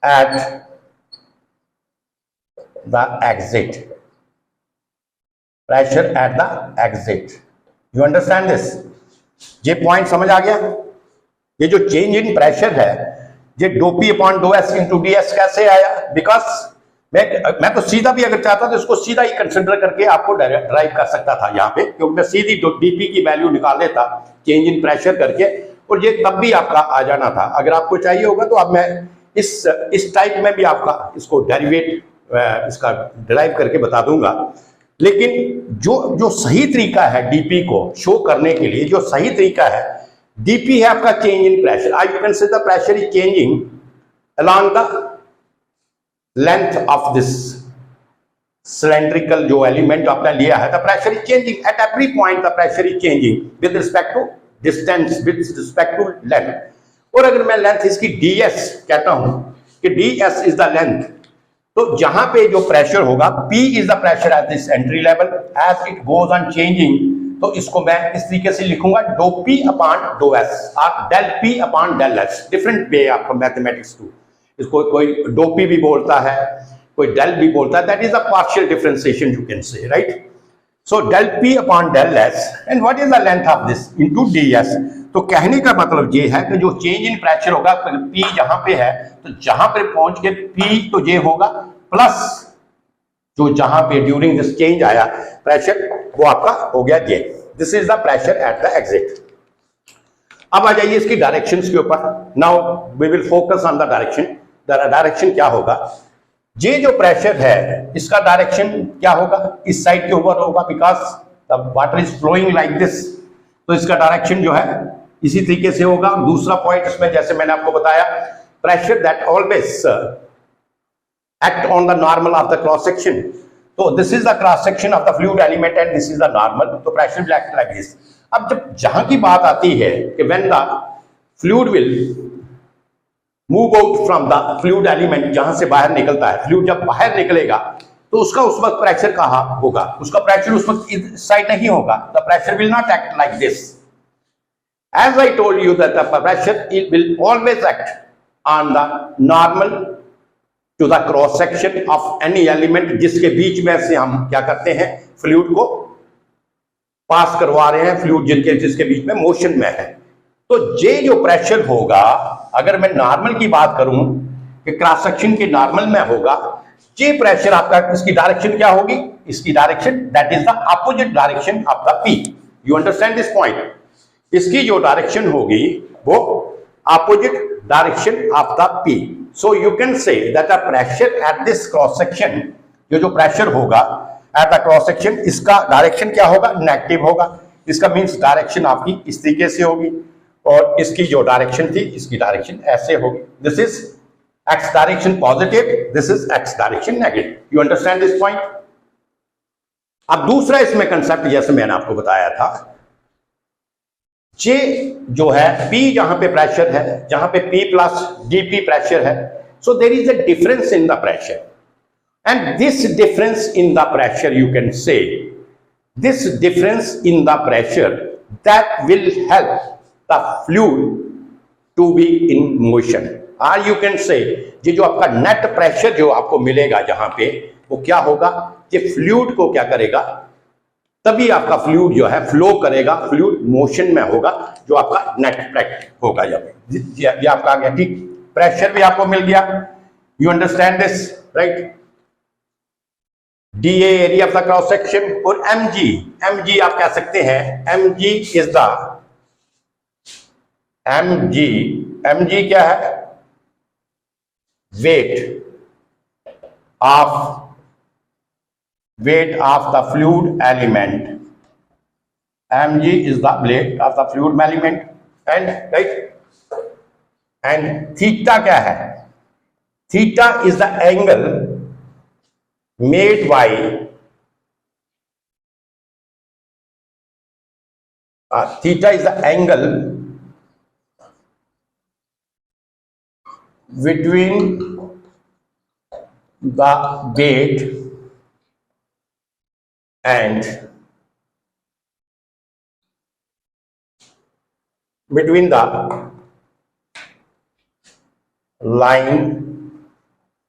at the exit, pressure at the exit, you understand this? ये पॉइंट समझ आ गया। ये जो चेंज इन प्रेशर है, ये do P upon dough S into ds कैसे आया, बिकॉज मैं तो सीधा भी अगर चाहता तो इसको सीधा ही कंसिडर करके आपको ड्राइव कर सकता था यहाँ पे, क्योंकि मैं सीधी dP की वैल्यू निकाल लेता चेंज इन प्रेशर करके, और ये तब भी आपका आ जाना था। अगर आपको चाहिए होगा तो अब मैं इस टाइप में भी आपका इसको डेरिवेट इसका ड्राइव करके बता दूंगा। लेकिन जो सही तरीका है dP को शो करने के लिए, जो सही तरीका है, dP है आपका change in pressure, I can say the pressure is changing along the length of this cylindrical जो एलिमेंट आपने लिया है, the pressure is changing at every point, the pressure is changing with respect to distance, with respect to length. और अगर मैं लेंथ इसकी ds कहता हूं कि ds इज द लेंथ, तो जहां पे जो प्रेशर होगा, P is the pressure at this entry level, as it goes on changing, तो इसको मैं इस तरीके से लिखूंगा do P upon dough S और del P upon del S, different way आपको मैथमेटिक्स टू, इसको कोई डो P भी बोलता है, कोई डेल भी बोलता है, that is a partial differentiation you can say, right. So del P upon del S and what is the length of this into ds। तो कहने का मतलब ये है कि जो चेंज इन प्रेशर होगा, P जहां पे है, तो जहां पे पहुंच के P तो ये होगा प्लस जो जहां पे ड्यूरिंग दिस चेंज आया प्रेशर, वो आपका हो गया ये। This is the pressure at the exit. अब आ जाइए इसकी डायरेक्शंस के ऊपर। Now we will focus on the direction. Direction क्या होगा, ये जो प्रेशर है इसका डायरेक्शन क्या होगा, इस साइड के ऊपर होगा, because the water is flowing like this, तो इसका डायरेक्शन जो है इसी तरीके से होगा। दूसरा पॉइंट इसमें, जैसे मैंने आपको बताया, pressure that always act on the normal of the cross section. तो this is the cross section of the fluid element and this is the normal, तो pressure will act like this. अब जब जहां की बात आती है कि when the fluid will move out from the fluid element, जहां से बाहर निकलता है फ्लूइड, जब बाहर निकलेगा तो उसका उस वक्त प्रेशर कहां होगा, उसका प्रेशर उस वक्त इस साइड नहीं होगा। The pressure will not act like this. As I told you that the pressure it will always act on the normal to the cross section of any element, जिसके बीच में से हम क्या करते हैं, फ्लूइड को पास करवा रहे हैं, फ्लूइड जिसके बीच में मोशन में है। तो ये जो प्रेशर होगा, अगर मैं नॉर्मल की बात करूं कि क्रॉस सेक्शन के नॉर्मल में होगा, ये प्रेशर आपका, इसकी डायरेक्शन क्या होगी, इसकी direction that is the opposite direction of the P. You understand this point. इसकी जो डायरेक्शन होगी वो opposite direction of the P. So you can say that the pressure at this cross section, जो प्रेशर होगा एट द क्रॉस सेक्शन, इसका डायरेक्शन क्या होगा, नेगेटिव होगा। इसका मींस डायरेक्शन आपकी इस तरीके से होगी, और इसकी जो डायरेक्शन थी, इसकी डायरेक्शन ऐसे होगी। This is x direction positive, this is x direction negative. You understand this point. अब दूसरा इसमें कंसेप्ट, जैसे मैंने आपको बताया था, जे जो है P जहां पे प्रेशर है, जहां पे P प्लस dP प्रेशर है, so there is a difference in the pressure, and this difference in the pressure, you can say this difference in the pressure that will help the fluid to be in motion. और यू कैन से ये जो आपका नेट प्रेशर जो आपको मिलेगा जहां पे, वो क्या होगा, ये फ्लूइड को क्या करेगा, तभी आपका फ्लूइड जो है फ्लो करेगा, फ्लूइड मोशन में होगा, जो आपका नेट प्रेशर होगा। जब ये आपका आ गया, ठीक, प्रेशर भी आपको मिल गया। You understand this, right. DA area of the cross section, और एमजी आप कह सकते हैं, एमजी इज द एमजी क्या है, weight of the fluid element. mg is the weight of the fluid element, and right, and theta क्या है, theta is the angle made by theta is the angle between the weight and between the line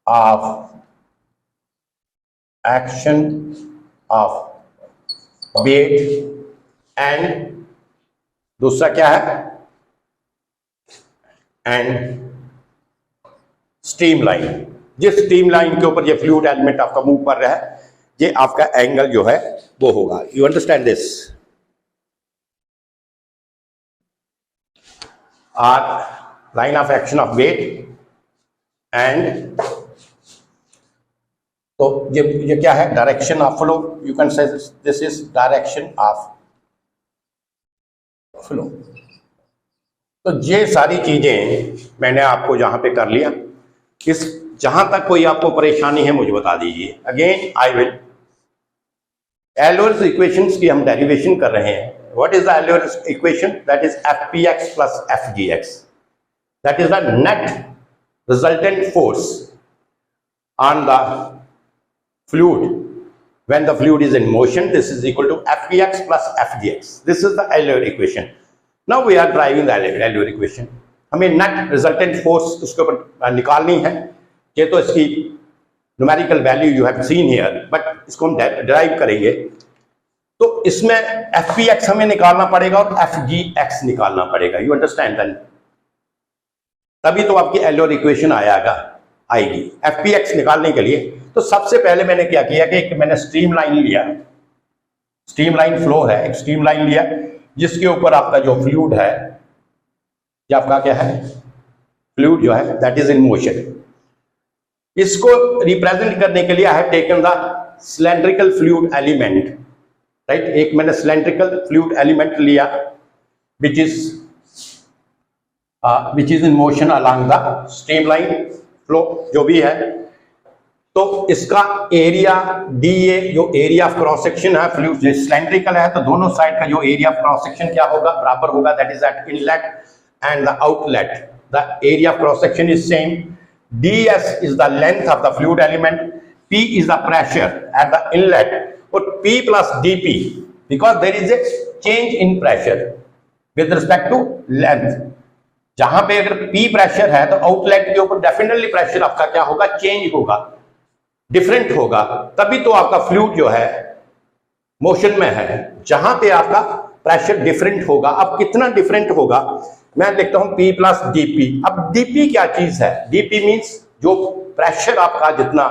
of action of weight and दूसरा क्या है, एंड स्ट्रीम लाइन। जिस स्ट्रीम लाइन के ऊपर ये फ्लूइड एलिमेंट आपका मूव कर रहा है, ये आपका एंगल जो है वो होगा। You understand this. Or line of action of weight and, तो ये क्या है, direction of flow. You can say this is direction of flow. तो ये सारी चीजें मैंने आपको जहां पे कर लिया। इस जहां तक कोई आपको परेशानी है मुझे बता दीजिए। Again I will, Euler's equations की हम डेरिवेशन कर रहे हैं। What is the Euler's equation, that is Fpx plus Fgx, that is the net resultant force on the fluid when the fluid is in motion. This is equal to Fpx plus Fgx. This is the Euler equation. Now we are driving the Euler equation. हमें नेट रिजल्टेंट फोर्स उसके ऊपर निकालनी है। ये तो इसकी numerical value you have seen here, but इसको हम डिराइव करेंगे। तो इसमें Fpx हमें निकालना पड़ेगा और Fgx निकालना पड़ेगा। यू अंडरस्टैंड दैट, तभी तो आपकी Euler इक्वेशन आएगी। Fpx निकालने के लिए तो सबसे पहले मैंने क्या किया कि मैंने स्ट्रीम लाइन लिया, स्ट्रीमलाइन फ्लो है, एक स्ट्रीमलाइन लिया जिसके ऊपर आपका जो फ्लूइड है, ये आपका क्या है, फ्लूइड जो है दैट इज इन मोशन। इसको रिप्रेजेंट करने के लिए I have taken the cylindrical fluid element, right. एक मैंने सिलेंड्रिकल फ्लूइड एलिमेंट लिया which is in motion along the streamline flow, जो भी है। तो इसका एरिया DA, जो एरिया ऑफ क्रॉस सेक्शन है फ्लूइड सिलेंड्रिकल है, तो दोनों साइड का जो एरिया ऑफ क्रॉस सेक्शन क्या होगा, बराबर होगा, that is at inlet and the outlet the area of cross section is same. DS is the length of the fluid element, P is the pressure at the inlet, और P plus DP because there is a change in pressure with respect to length। जहां पे अगर P प्रेशर है तो आउटलेट के ऊपर डेफिनेटली प्रेशर आपका क्या होगा, चेंज होगा, डिफरेंट होगा, तभी तो आपका फ्लूइड जो है मोशन में है, जहां पे आपका प्रेशर डिफरेंट होगा। अब कितना डिफरेंट होगा, मैं लिखता हूं P प्लस DP। अब DP क्या चीज है, DP मीन्स जो प्रेशर आपका जितना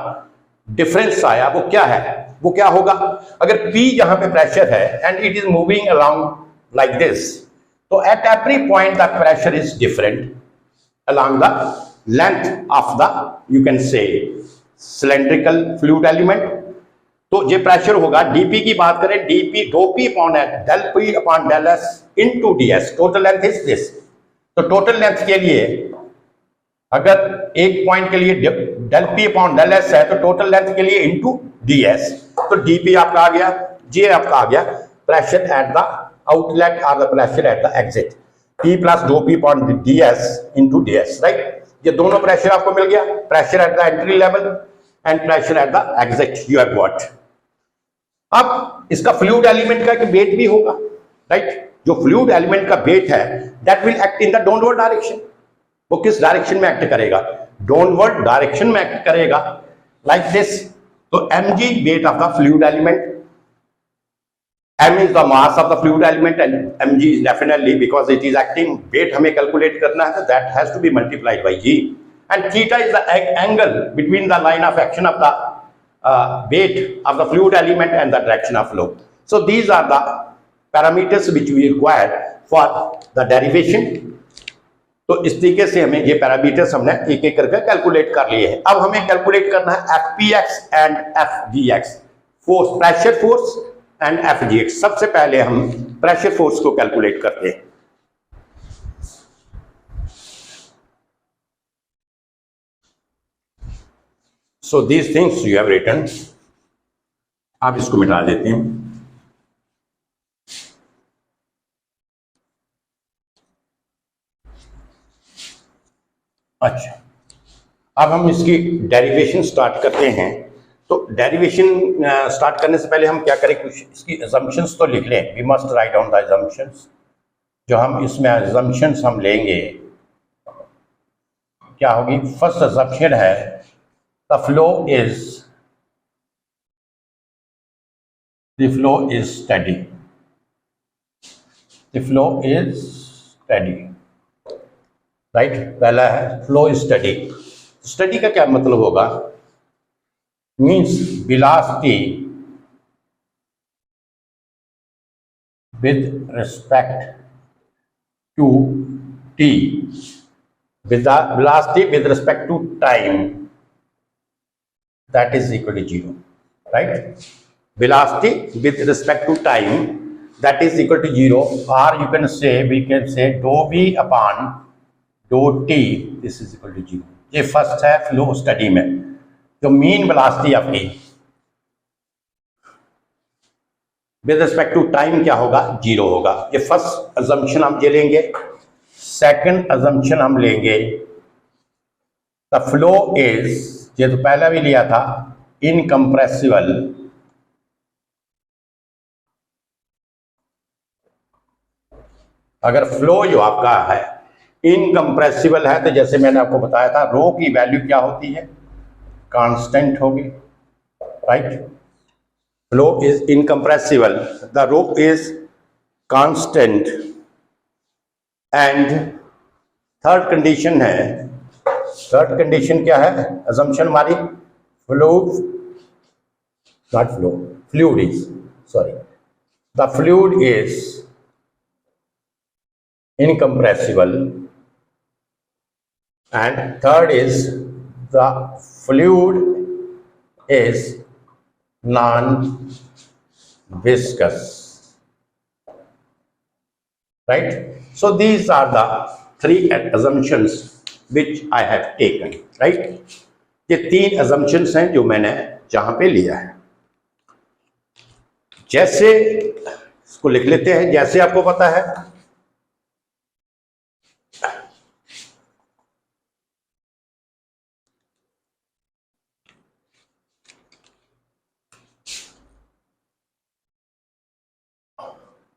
डिफरेंस आया वो क्या है, वो क्या होगा। अगर P जहां पे प्रेशर है and it is moving around like this, so at every point the pressure is different along the length of the, you can say, cylindrical fluid element। तो ये प्रेशर होगा, डीपी की बात करें, डीपी दो P upon del P upon del S into DS, total length is this. तो टोटल लेंथ के लिए अगर एक पॉइंट के लिए del P upon del S है तो टोटल लेंथ के लिए इनटू डीएस, तो डीपी आपका आ गया, जे आपका आ गया प्रेशर एट द आउटलेट और the pressure at the exit, P plus दो P upon ds into ds, right. ये दोनों प्रेशर आपको मिल गया, pressure at the entry level and pressure at the exit, you have got. अब इसका फ्लूइड एलिमेंट का वेट भी होगा, राइट। जो फ्लूइड एलिमेंट का वेट है that will act in the downward direction. वो किस डायरेक्शन में एक्ट करेगा, डाउनवर्ड डायरेक्शन में एक्ट करेगा, लाइक दिस। तो mg wait of the fluid element, m is the mass of the fluid element and mg is definitely because it is acting, weight हमें calculate करना है, that has to be multiplied by g, and theta is the angle between the line of action of the weight of the fluid element and the direction of flow। So these are the parameters which we require for the derivation। तो इस तरीके से हमें ये पैरामीटर्स हमने एक एक करके कैलकुलेट कर लिए हैं। अब हमें कैलकुलेट करना है fpx and fgx, force, pressure force and fgx। सबसे पहले हम प्रेशर फोर्स को कैलकुलेट करते हैं। So these things you have written, आप इसको मिटा देते हैं। अच्छा, अब हम इसकी डेरिवेशन स्टार्ट करते हैं। तो डेरिवेशन स्टार्ट करने से पहले हम क्या करें, कुछ इसकी assumptions तो लिख लें। We must write down the assumptions। जो हम इसमें assumptions हम लेंगे क्या होगी, फर्स्ट assumption है the flow is steady। the flow is steady, right. पहला है फ्लो इज स्टडी। स्टडी का क्या मतलब होगा, means velocity with respect to t, velocity with respect to time, that is equal to zero, right. Velocity with respect to time that is equal to zero, और you can say, we can say डो वी अपॉन डो t, this is equal to zero. ये फर्स्ट है फ्लो स्टडी में, जो मीन वेलोसिटी आपकी विद रिस्पेक्ट टू टाइम क्या होगा, जीरो होगा। ये फर्स्ट अजम्पशन हम ये लेंगे। सेकंड अजम्पशन हम लेंगे द फ्लो इज, ये तो पहला भी लिया था, इनकम्प्रेसिबल। अगर फ्लो जो आपका है इनकम्प्रेसिबल है तो जैसे मैंने आपको बताया था रो की वैल्यू क्या होती है, कांस्टेंट होगी, right. Flow is incompressible, the rho is constant, and third condition है, थर्ड कंडीशन क्या है, असम्पशन हमारी flow, not flow, fluid is, sorry, the fluid is incompressible, and third is the fluid is non-viscous, right? So these are the three assumptions which I have taken, right? ये तीन assumptions हैं जो मैंने जहां पे लिया है। जैसे इसको लिख लेते हैं, जैसे आपको पता है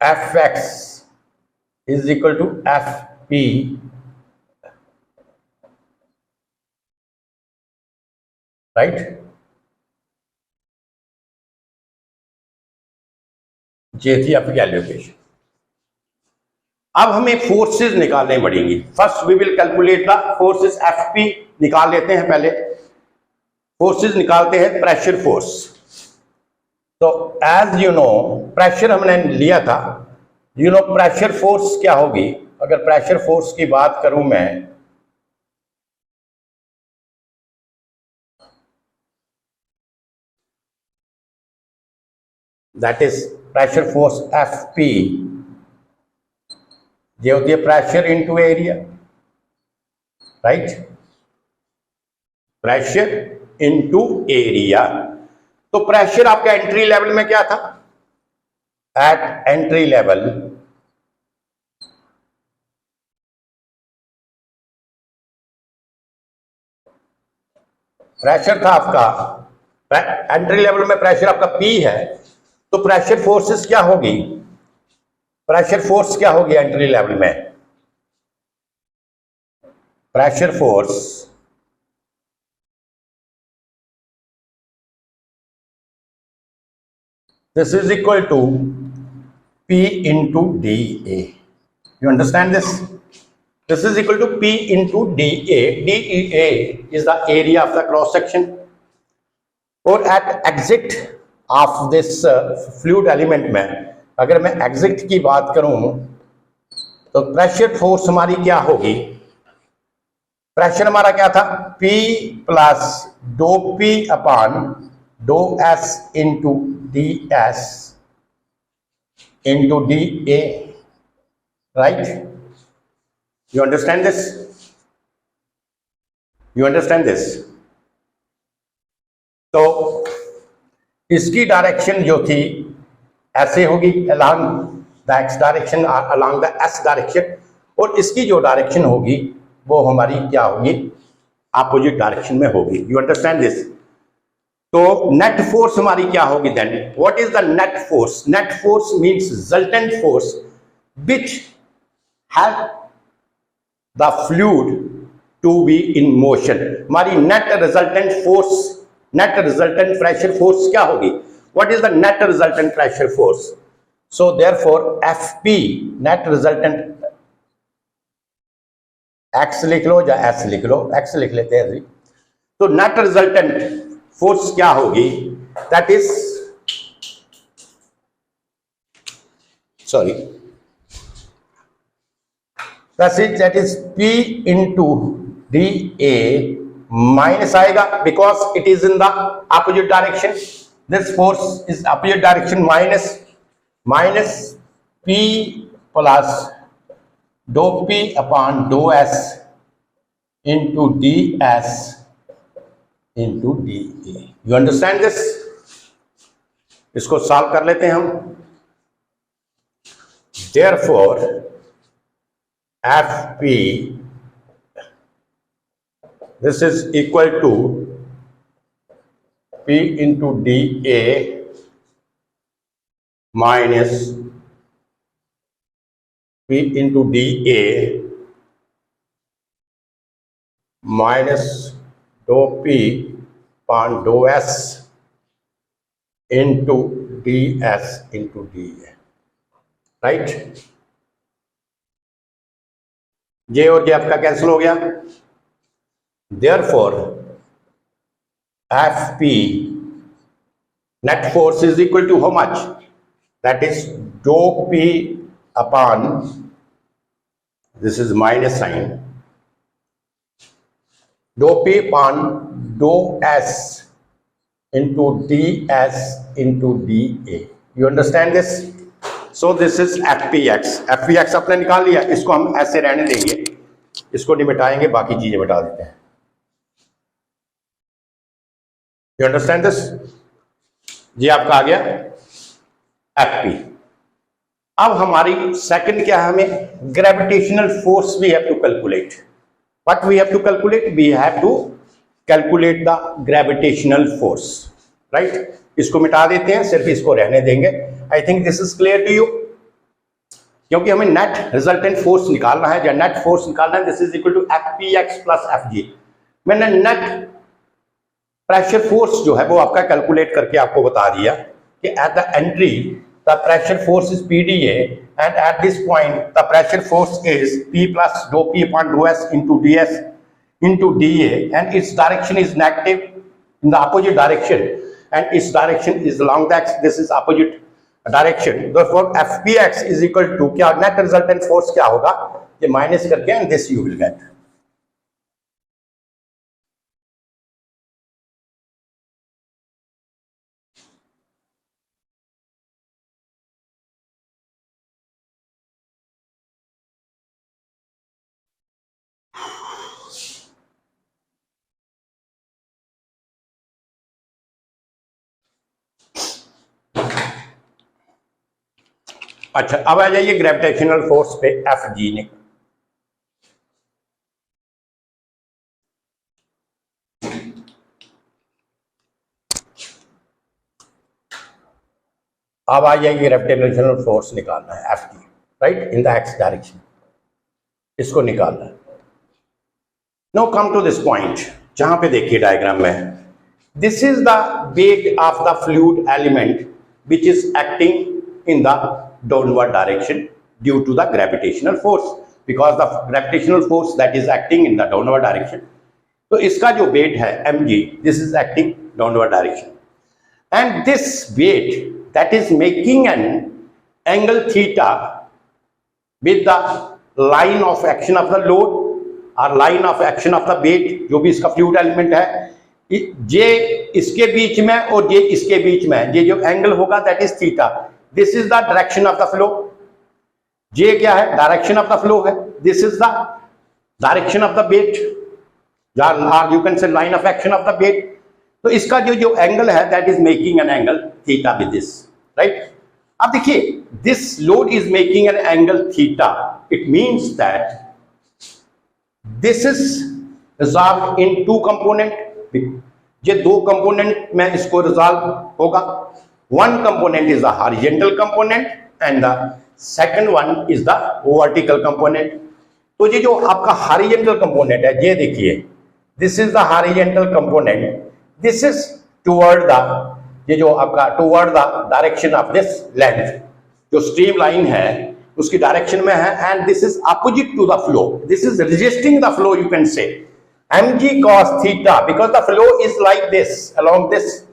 Fx is equal to Fp right? ये थी आपकी एलोकेशन। अब हमें फोर्सेस निकालने पड़ेंगी। First we will calculate the forces. Fp निकाल लेते हैं पहले। फोर्सेस निकालते हैं, प्रेशर फोर्स। तो एज यू नो प्रेशर हमने लिया था, यू नो प्रेशर फोर्स क्या होगी। अगर प्रेशर फोर्स की बात करूं मैं, that is pressure force Fp, ये होती है pressure into area, right? Pressure into area. तो प्रेशर आपका एंट्री लेवल में क्या था? एट एंट्री लेवल प्रेशर था आपका, एंट्री लेवल में प्रेशर आपका P है। तो प्रेशर फोर्सेस क्या होगी? प्रेशर फोर्स क्या होगी एंट्री लेवल में? Pressure force this is equal to P into dA. You understand this? This is equal to P into dA. dA is the area of the cross section. और at exit of this fluid element में, अगर मैं exit की बात करूं तो प्रेशर फोर्स हमारी क्या होगी? प्रेशर हमारा क्या था? P plus dough P upon dough S into ds into dA, right? You understand this? You understand this? तो इसकी डायरेक्शन जो थी ऐसे होगी, along the x direction, along the s direction, और इसकी जो डायरेक्शन होगी वो हमारी क्या होगी? अपोजिट डायरेक्शन में होगी। You understand this? तो नेट फोर्स हमारी क्या होगी then? What is the net force? Net force means resultant force which have the fluid to be in motion. हमारी net resultant force, net resultant pressure force क्या होगी? What is the net resultant pressure force? So therefore Fp net resultant, x लिख लो या s लिख लो, x लिख लेते हैं जी। तो नेट रिजल्टेंट फोर्स क्या होगी? That is, sorry, that is P into dA minus आएगा because it is in the opposite direction. This force is opposite direction, minus P plus dough P upon dough S into ds into dA. You understand this? इसको सॉल्व कर लेते हैं हम। Therefore, Fp this is equal to P into dA minus P into dA minus dou P upon dou S into ds into dA, right? ये और ये आपका कैंसिल हो गया। Therefore, Fp net force is equal to how much? That is dou P upon, this is minus sign, dou P upon dou S into ds into dA. You understand this? So this is FPX. FPX आपने निकाल लिया, इसको हम ऐसे रहने देंगे, इसको नहीं मिटाएंगे, बाकी चीजें मिटा देते हैं. You understand this? जी आपका आ गया FP. अब हमारी सेकंड क्या है, हमें gravitational force we have to calculate. What we have to calculate? We have to calculate the gravitational force. Right, इसको मिटा देते हैं, सिर्फ इसको रहने देंगे. I think this is clear to you, क्योंकि हमें नेट रिजल्टेंट फोर्स निकालना है, या नेट फोर्स निकालना है. This is equal to FPX plus FG. मैंने नेट प्रेशर फोर्स जो है वो आपका कैलकुलेट करके आपको बता दिया कि eight the entry the pressure force is PdA and at this point the pressure force is P plus dou P upon dou S into ds into dA and its direction is negative in the opposite direction and its direction is along the x. This is opposite direction. Therefore FPX is equal to क्या, net resultant force क्या होगा, ये माइनस करके and this you will get. अच्छा, अब आ जाइए ग्रेविटेशनल फोर्स पे FG ने. अब आ जाइए ग्रेविटेशनल फोर्स निकालना है FG, right, in the x direction. इसको निकालना है. No come to this point, जहां पे देखिए डायग्राम में, this is the weight of the fluid element which is acting in the downward direction due to the gravitational force, because the gravitational force that is acting in the downward direction. तो इसका जो weight है mg, this is acting downward direction, and this weight that is making an angle theta with the line of action of the load or line of action of the weight, जो भी इसका fluid element है, जे इसके बीच में और जे इसके बीच में, ये जो एंगल होगा that is theta. This is the direction of the flow. J क्या है, डायरेक्शन ऑफ द फ्लो है. This is the direction of the weight, और you can say line of action of the weight. तो इसका जो एंगल है that is making an angle theta with this, right. अब देखिए, this load is making an angle theta. It means that this is resolve in two component. ये दो कंपोनेंट में इसको रिजॉल्व होगा. One component is the horizontal component and the second one is the vertical component. तो ये जो आपका horizontal component है, ये देखिए, this is the horizontal component. This is toward the, ये जो आपका toward the direction of this length, जो streamline है उसकी direction में है, and this is opposite to the flow. This is resisting the flow, you can say. mg cos theta, because the flow is like this along this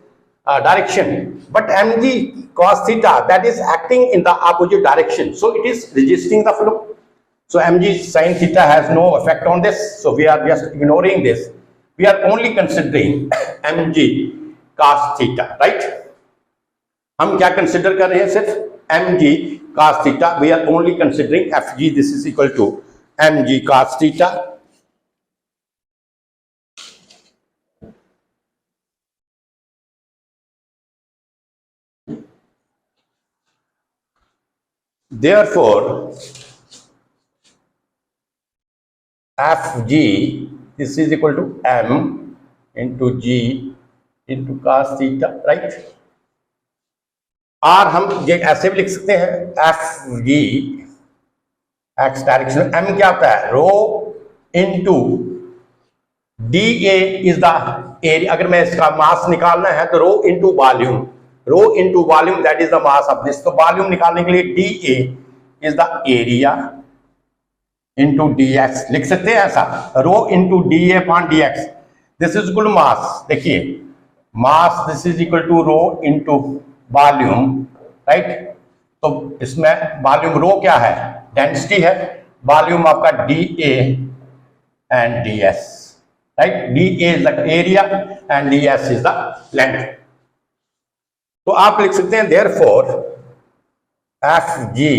direction, but mg cos theta that is acting in the opposite direction, so it is resisting the flow. So mg sin theta has no effect on this, so we are just ignoring this. We are only considering mg cos theta, right? हम क्या कंसिडर कर रहे हैं, सिर्फ mg cos theta. We are only considering fg. This is equal to mg cos theta. Therefore, Fg, this is equal to m into g into cos theta, right? और हम ये ऐसे भी लिख सकते हैं, Fg x डायरेक्शन, m क्या होता है, rho into dA is the area. अगर मैं इसका मास निकालना है तो rho into volume, rho into volume that is the mass of this. तो वॉल्यूम निकालने के लिए dA is the area into dx लिख सकते हैं ऐसा, rho into dA upon dx. This is equal to mass. देखिए, mass this is equal to rho into volume, right. तो इसमें वॉल्यूम रो क्या है, डेंसिटी है, वॉल्यूम आपका D A and D S, right. D A is the area and D S is the length. तो आप लिख सकते हैं देयरफॉर एफ जी,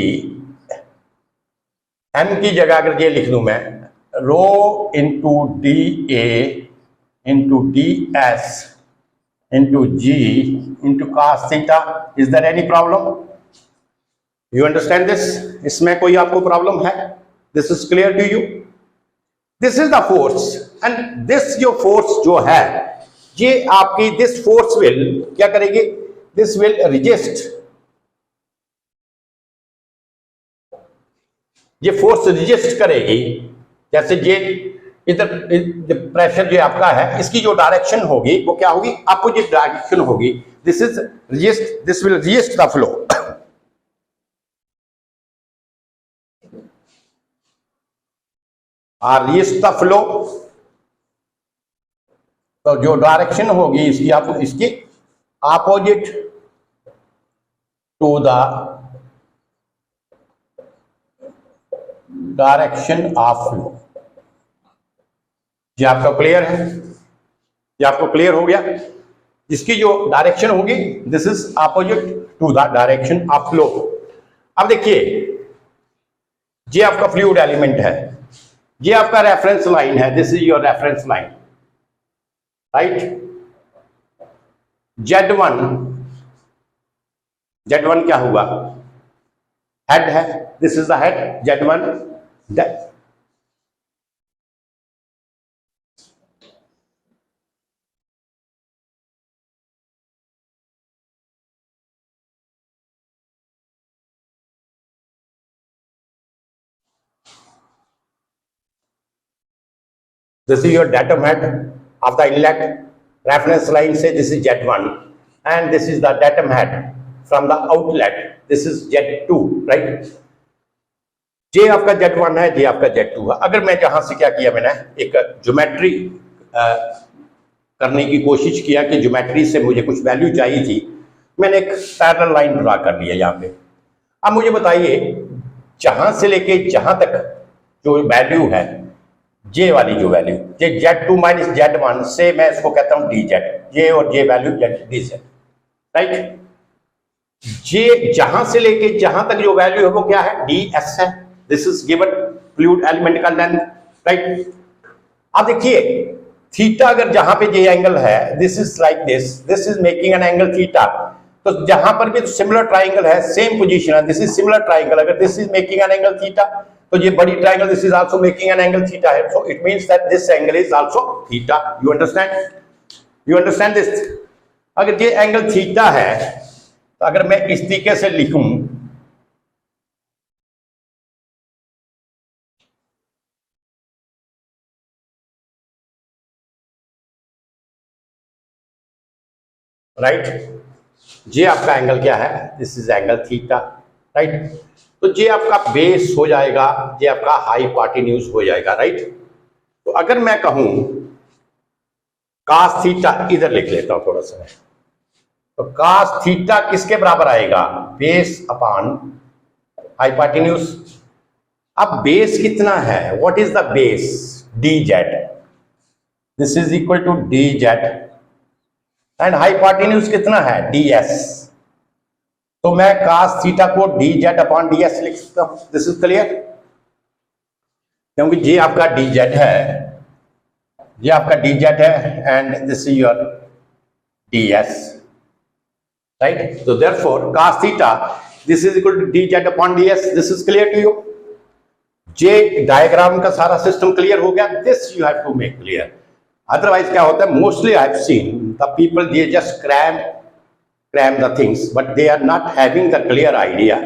एम की जगह अगर ये लिख दूं मैं, rho into D A into D S into g into cos theta. Is there any problem? You understand this? इसमें कोई आपको प्रॉब्लम है? This is clear to you? This is the force and this जो फोर्स जो है ये आपकी, दिस फोर्स विल क्या करेगी, दिस विल रेजिस्ट, ये फोर्स रेजिस्ट करेगी। जैसे ये इधर प्रेशर जो आपका है इसकी जो डायरेक्शन होगी वो क्या होगी, अपोजिट डायरेक्शन होगी। This is resist, this will resist the flow. और रेजिस्ट द फ्लो, तो जो डायरेक्शन होगी इसकी, आप इसकी opposite to the direction of flow. ये आपका क्लियर है? ये आपको क्लियर हो गया? इसकी जो डायरेक्शन होगी this is opposite to the direction of flow. अब देखिए ये आपका फ्लूइड एलिमेंट है, ये आपका रेफरेंस लाइन है, this is your reference line, right. Z1, Z1 क्या हुआ, हेड है, this is the head Z1। This is your datum head of the inlet. Reference line say this is Z1 and this is the datum head from the outlet. This is Z2, right? ये आपका Z1 है, ये आपका Z2 है। अगर मैं जहां से क्या किया, मैंने एक ज्योमेट्री करने की कोशिश किया कि ज्योमेट्री से मुझे कुछ वैल्यू चाहिए थी, मैंने एक पैरेलल लाइन ड्रा कर लिया यहाँ पे। अब मुझे बताइए जहां से लेके जहां तक जो वैल्यू है, जे वाली जो वैल्यू, ये Z2 माइनस Z1 से मैं इसको कहता हूं DZ, जे और जे वैल्यू DZ, राइट। जे जहां से लेके जहां तक जो वैल्यू है वो क्या है, DS है। This is given fluid element का लेंथ, राइट। अब देखिए थीटा अगर जहां पे ये एंगल है, this is like this is making an angle theta, तो जहां पर भी सिमिलर ट्राइंगल है, सेम पोजीशन है, दिस इज सिमिलर ट्राइंगल, अगर this is making an angle theta तो ये बड़ी triangle this is also making an angle theta है, so it means that this angle is also theta. You understand this? अगर ये एंगल थीटा है तो अगर मैं इस तरीके से लिखूं, राइट, ये आपका एंगल क्या है, this is angle theta, right. तो ये आपका बेस हो जाएगा, ये आपका हाइपोटेन्यूज हो जाएगा, राइट। तो अगर मैं कहूं cos थीटा, इधर लिख लेता हूं थोड़ा सा, तो cos थीटा किसके बराबर आएगा, बेस अपॉन हाइपोटेन्यूज। अब बेस कितना है, what is the base, dz, this is equal to dz and hypotenuse कितना है, ds। तो मैं cos थीटा को dz अपॉन ds लिख सकता हूं। This is clear? क्योंकि ये आपका dz है, ये आपका dz है and this is your ds, right. तो therefore cos theta this is equal to dz upon ds। This is clear to you? ये डायग्राम का सारा सिस्टम क्लियर हो गया? This you have to make clear, otherwise क्या होता है, mostly I have seen the people they just cram the things but they are not having the clear idea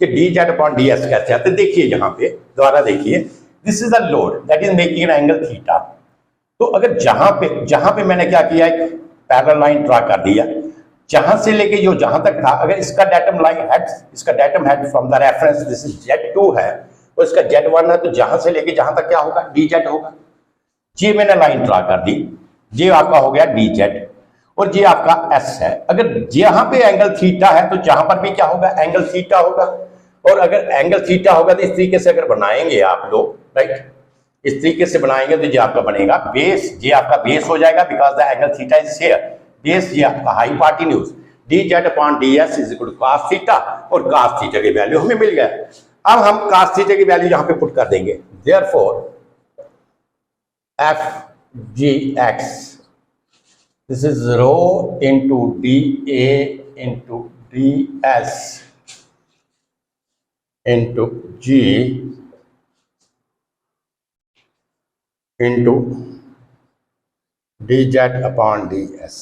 कि dz upon ds कैसे आते। देखिए यहाँ पे दोबारा देखिए, this is the load that is making an angle theta। तो अगर जहां पे मैंने क्या किया, एक पैरेलल लाइन ड्रा कर दिया, जहां से लेके जो जहां तक था, अगर इसका डेटम लाइन हेड, इसका datum head from the reference this is Z2 है और इसका Z1 है, तो जहां से लेके जहां तक क्या होगा, dz होगा। ये मैंने लाइन ड्रा कर दी, ये आपका हो गया dz। और ये आपका एस है। अगर जहां पे एंगल थीटा है तो जहां पर भी क्या होगा, एंगल थीटा होगा। और अगर एंगल थीटा होगा तो इस तरीके से अगर बनाएंगे आप लोग, राइट, इस तरीके से बनाएंगे तो ये आपका बनेगा बेस, ये आपका बेस हो जाएगा because the angle theta is here. Base ये आपका hypotenuse D Z upon D S is equal to cos theta, और कॉस थीटा की वैल्यू हमें मिल गया। अब हम कॉस थीटा की वैल्यू यहां पे पुट कर देंगे। Therefore F G x, this is rho into dA into ds into g into dz upon ds,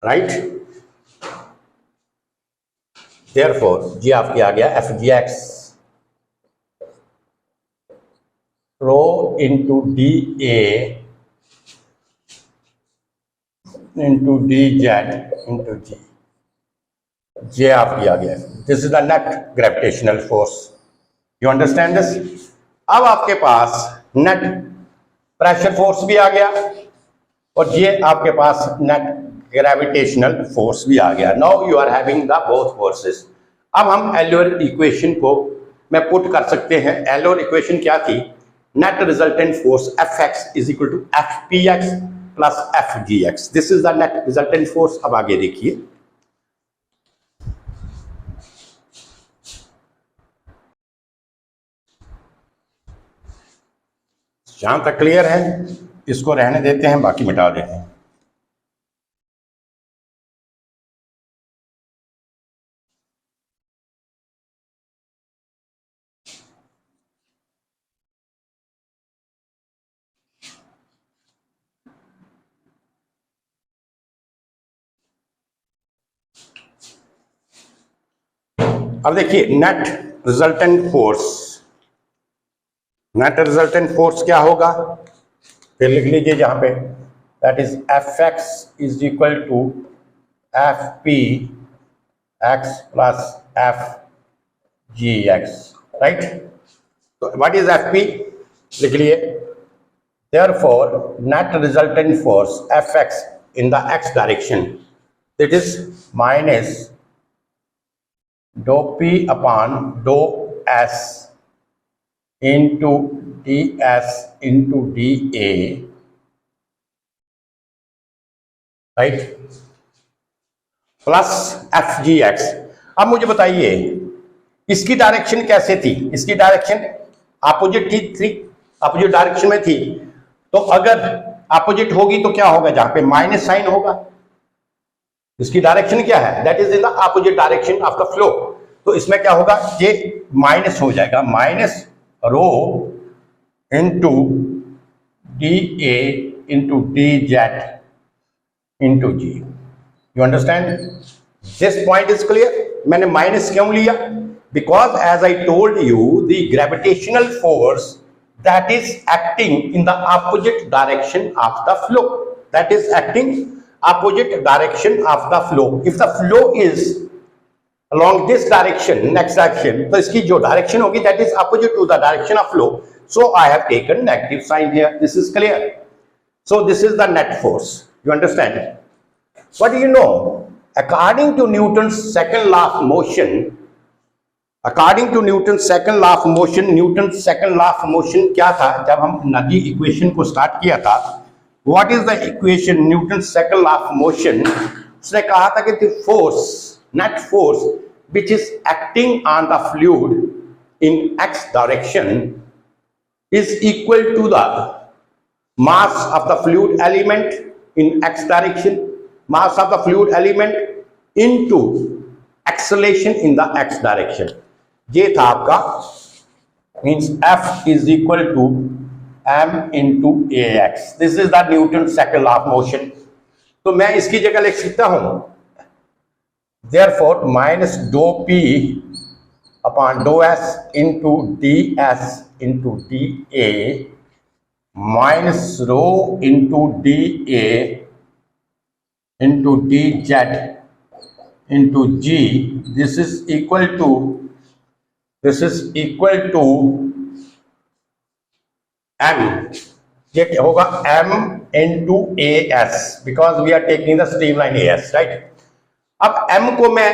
right? Therefore g आपके आ गया F G x rho into dA into dz into g, ये आपकी आ गया। This is the net gravitational force, you understand this. अब आपके पास नेट प्रेशर फोर्स भी आ गया और ये आपके पास नेट ग्रेविटेशनल फोर्स भी आ गया। Now you are having the both forces. अब हम एलोर इक्वेशन को मैं पुट कर सकते हैं। एलोर इक्वेशन क्या थी, net resultant force F X is equal to F P X plus F G X, this is the net resultant force. अब आगे देखिए, जहां तक क्लियर है इसको रहने देते हैं, बाकी मिटा देते हैं। अब देखिए net resultant force, net resultant force क्या होगा, फिर लिख लीजिए जहां पे, that is F X is equal to F P X plus F G X, right. तो व्हाट इज एफ पी, लिख लिए। Therefore net resultant force F X in the x direction, that is minus dou p upon dou s into ds into dA, right, plus F G X. अब मुझे बताइए इसकी डायरेक्शन कैसे थी, इसकी डायरेक्शन अपोजिट थी, अपोजिट डायरेक्शन में थी। तो अगर अपोजिट होगी तो क्या होगा, जहां पे माइनस साइन होगा, इसकी डायरेक्शन क्या है, that is in the opposite direction of the flow. तो इसमें क्या होगा, ये माइनस हो जाएगा, minus rho into D A into D Z into G. You understand, this point is clear. मैंने माइनस क्यों लिया, because as I told you the gravitational force that is acting in the opposite direction of the flow, that is acting opposite direction of the flow. If the flow is along this direction, next direction, तो इसकी जो direction होगी that is opposite to the direction of flow. So I have taken negative sign here. This is clear. So this is the net force. You understand? What do you know? According to Newton's second law of motion, according to Newton's second law of motion, Newton's second law of motion क्या था, जब हम नदी इक्वेशन को स्टार्ट किया था, What is the equation, Newton's second law of motion? उसने कहा था कि the force, net force, which is acting on the fluid in x direction is equal to the mass of the fluid element in x direction, mass of the fluid element into acceleration in the x direction. ये था आपका, means F is equal to m into ax. This is the Newton's second law of motion. तो मैं इसकी जगह लिख सकता हूं, therefore minus dou p upon dou s into ds into dA minus rho into dA into dz into g. This is equal to m ये क्या होगा m into as because we are taking the streamline as, right. अब m को मैं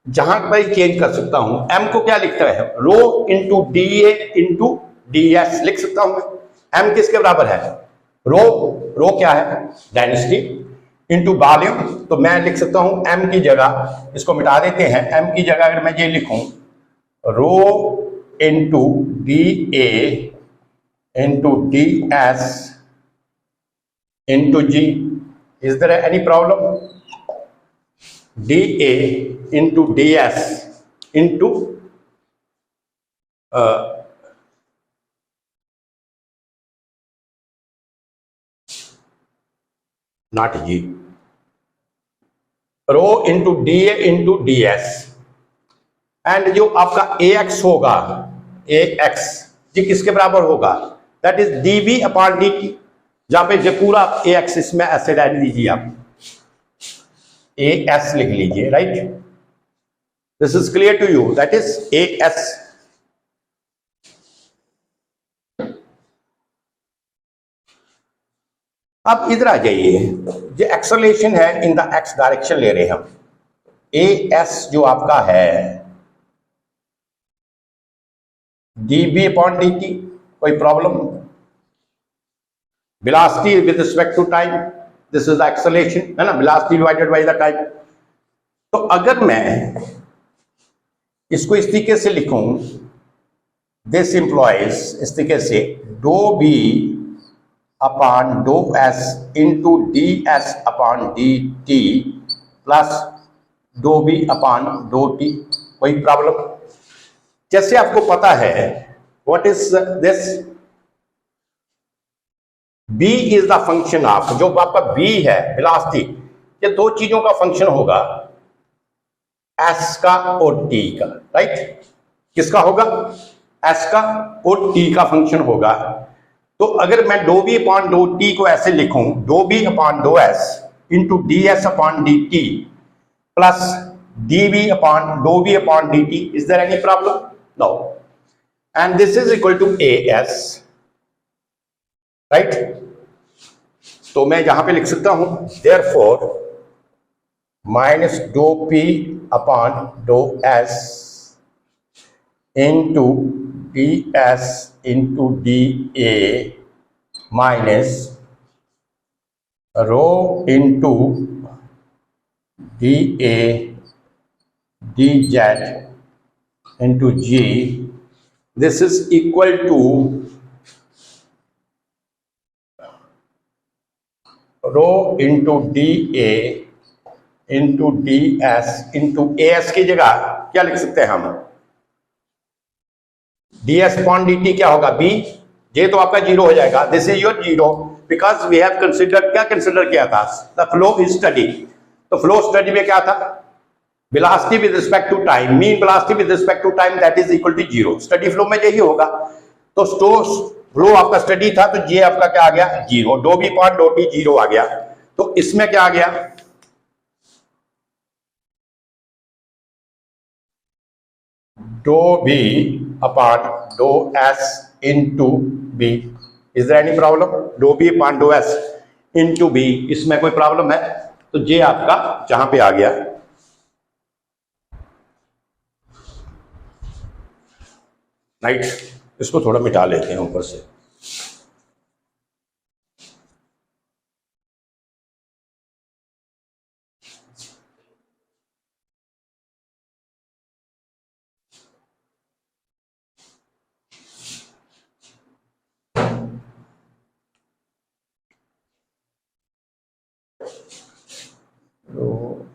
जहां पर चेंज कर सकता हूं, m को क्या लिखता है, rho into D A into D s लिख सकता हूं मैं। m किसके बराबर है, रो, रो क्या है, डेंसिटी इंटू वॉल्यूम, तो मैं लिख सकता हूं m की जगह, इसको मिटा देते हैं, m की जगह अगर मैं ये लिखूं rho into D A into D S into g, is there any problem, d A into D S into not g, rho into D A into D s, and जो आपका ए एक्स होगा, ए एक्स जी किसके बराबर होगा, that is D B upon D T, जहां पे जो पूरा ए एक्स इसमें ऐसे डाल दीजिए आप, ए एस लिख लीजिए, right. This is clear to you, that is A S. अब इधर आ जाइए, जो एक्सेलरेशन है इन द एक्स डायरेक्शन ले रहे हैं हम, ए एस जो आपका है d B upon D t, कोई problem, velocity with respect to time, this is the acceleration, है ना, velocity divided by the time. तो अगर मैं इसको इस तरीके से लिखूं, दिस इंप्लॉइज इस तरीके से डो बी अपॉन डो S into D S upon D T plus डो बी अपॉन डो टी, कोई प्रॉब्लम। जैसे आपको पता है what is this, b is the function of, जो आपका b है वेलोसिटी, ये दो चीजों का फंक्शन होगा, s का और t का, राइट। किसका होगा, s का और t का फंक्शन होगा। तो अगर मैं डो बी अपॉन डो टी को ऐसे लिखूं, डो बी अपॉन डो S into D S upon D T plus D B upon डो B upon D T, is there any problem, no, and this is equal to A S, right. तो मैं यहां पे लिख सकता हूं देयरफॉर माइनस डो पी अपॉन डो S into D S into D A minus rho into D A d Z into G, this is equal to rho into D A into D S into A S की जगह क्या लिख सकते हैं हम, D S upon D T क्या होगा, बी, ये तो आपका जीरो हो जाएगा, this is your zero because we have consider, क्या कंसिडर किया था, द फ्लो इज स्टडी। तो फ्लो स्टडी में क्या था, velocity with respect to time, mean velocity with respect to time that is equal to zero, steady flow में यही होगा। तो फ्लो आपका स्टडी था, तो ये आपका क्या आ गया, जीरो, डो बी अपॉन डो टी जीरो आ गया। तो इसमें क्या आ गया, डो बी अपॉन डो S into b, is there any problem, डो बी अपॉन डो एस इंटू बी, इसमें कोई प्रॉब्लम है, तो ये आपका जहां पे आ गया, राइट। इसको थोड़ा मिटा लेते हैं ऊपर से, तो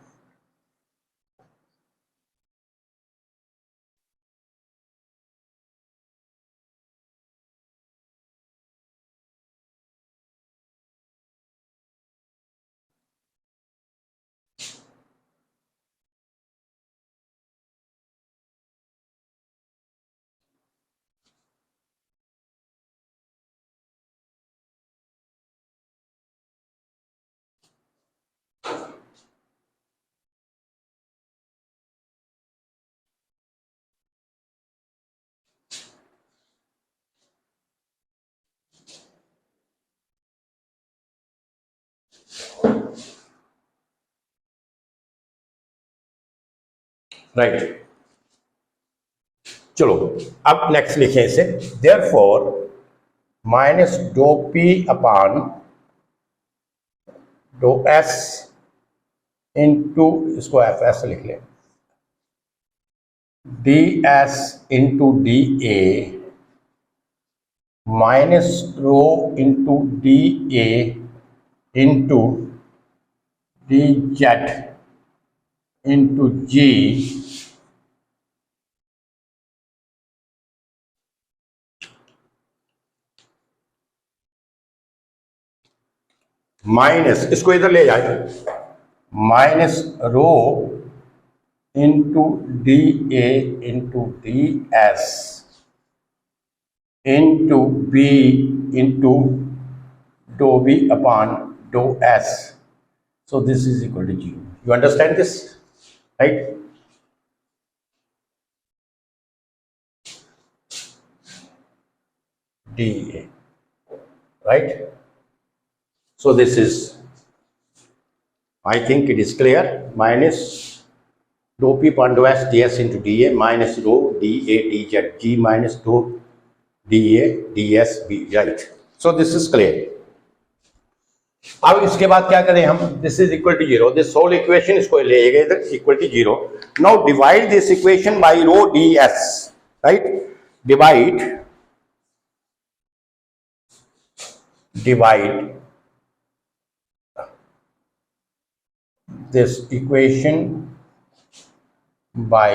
राइट। चलो अब नेक्स्ट लिखें इसे, देयरफॉर माइनस डो पी अपॉन डो एस इंटू, इसको एफ एस लिख लें, D S into D A minus rho into D A into D Z into G minus, इसको इधर ले जाए, minus rho into D A into D S into B into डो बी अपॉन डो S. So this is equal to 0. You understand this, right? dA, right? So this is, I think it is clear, minus dou p upon dou s ds into dA minus rho dA dz g minus dou dA ds b, right? So this is clear. अब इसके बाद क्या करें हम, this is equal to 0, this whole equation इसको ले गए इधर equal to 0. Now divide this equation by rho D S, right? Divide this equation by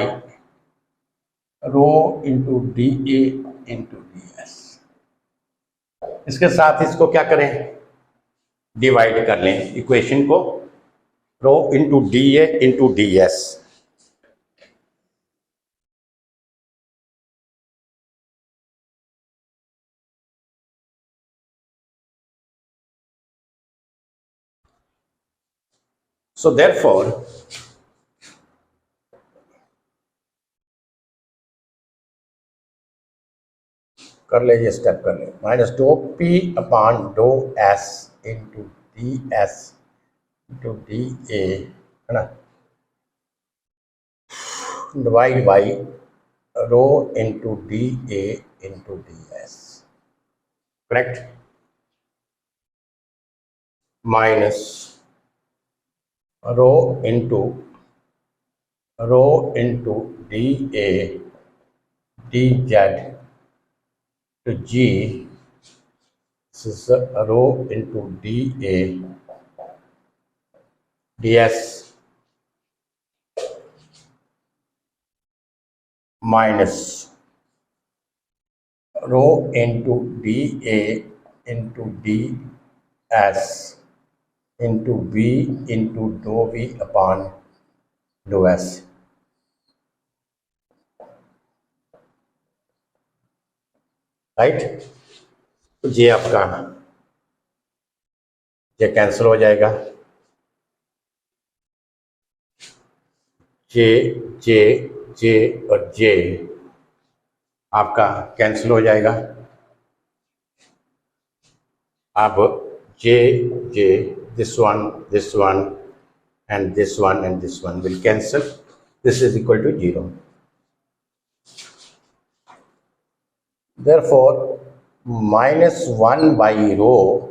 rho into dA into ds. इसके साथ इसको क्या करें, डिवाइड कर लें इक्वेशन को, rho into D A into D s. So therefore कर ले, ये स्टेप कर ले, माइनस डो पी अपॉन डो S into D S into D A, है ना, divide by rho into D A into D s, correct? Minus rho into D A d z to G, this is rho into dA ds minus rho into dA into ds into B into dou V upon dou S. Right? तो ये आपका, ये कैंसिल हो जाएगा, जे जे जे और जे आपका कैंसिल हो जाएगा. अब जे जे, this one and this one will cancel. This is equal to 0. Therefore, minus 1 by rho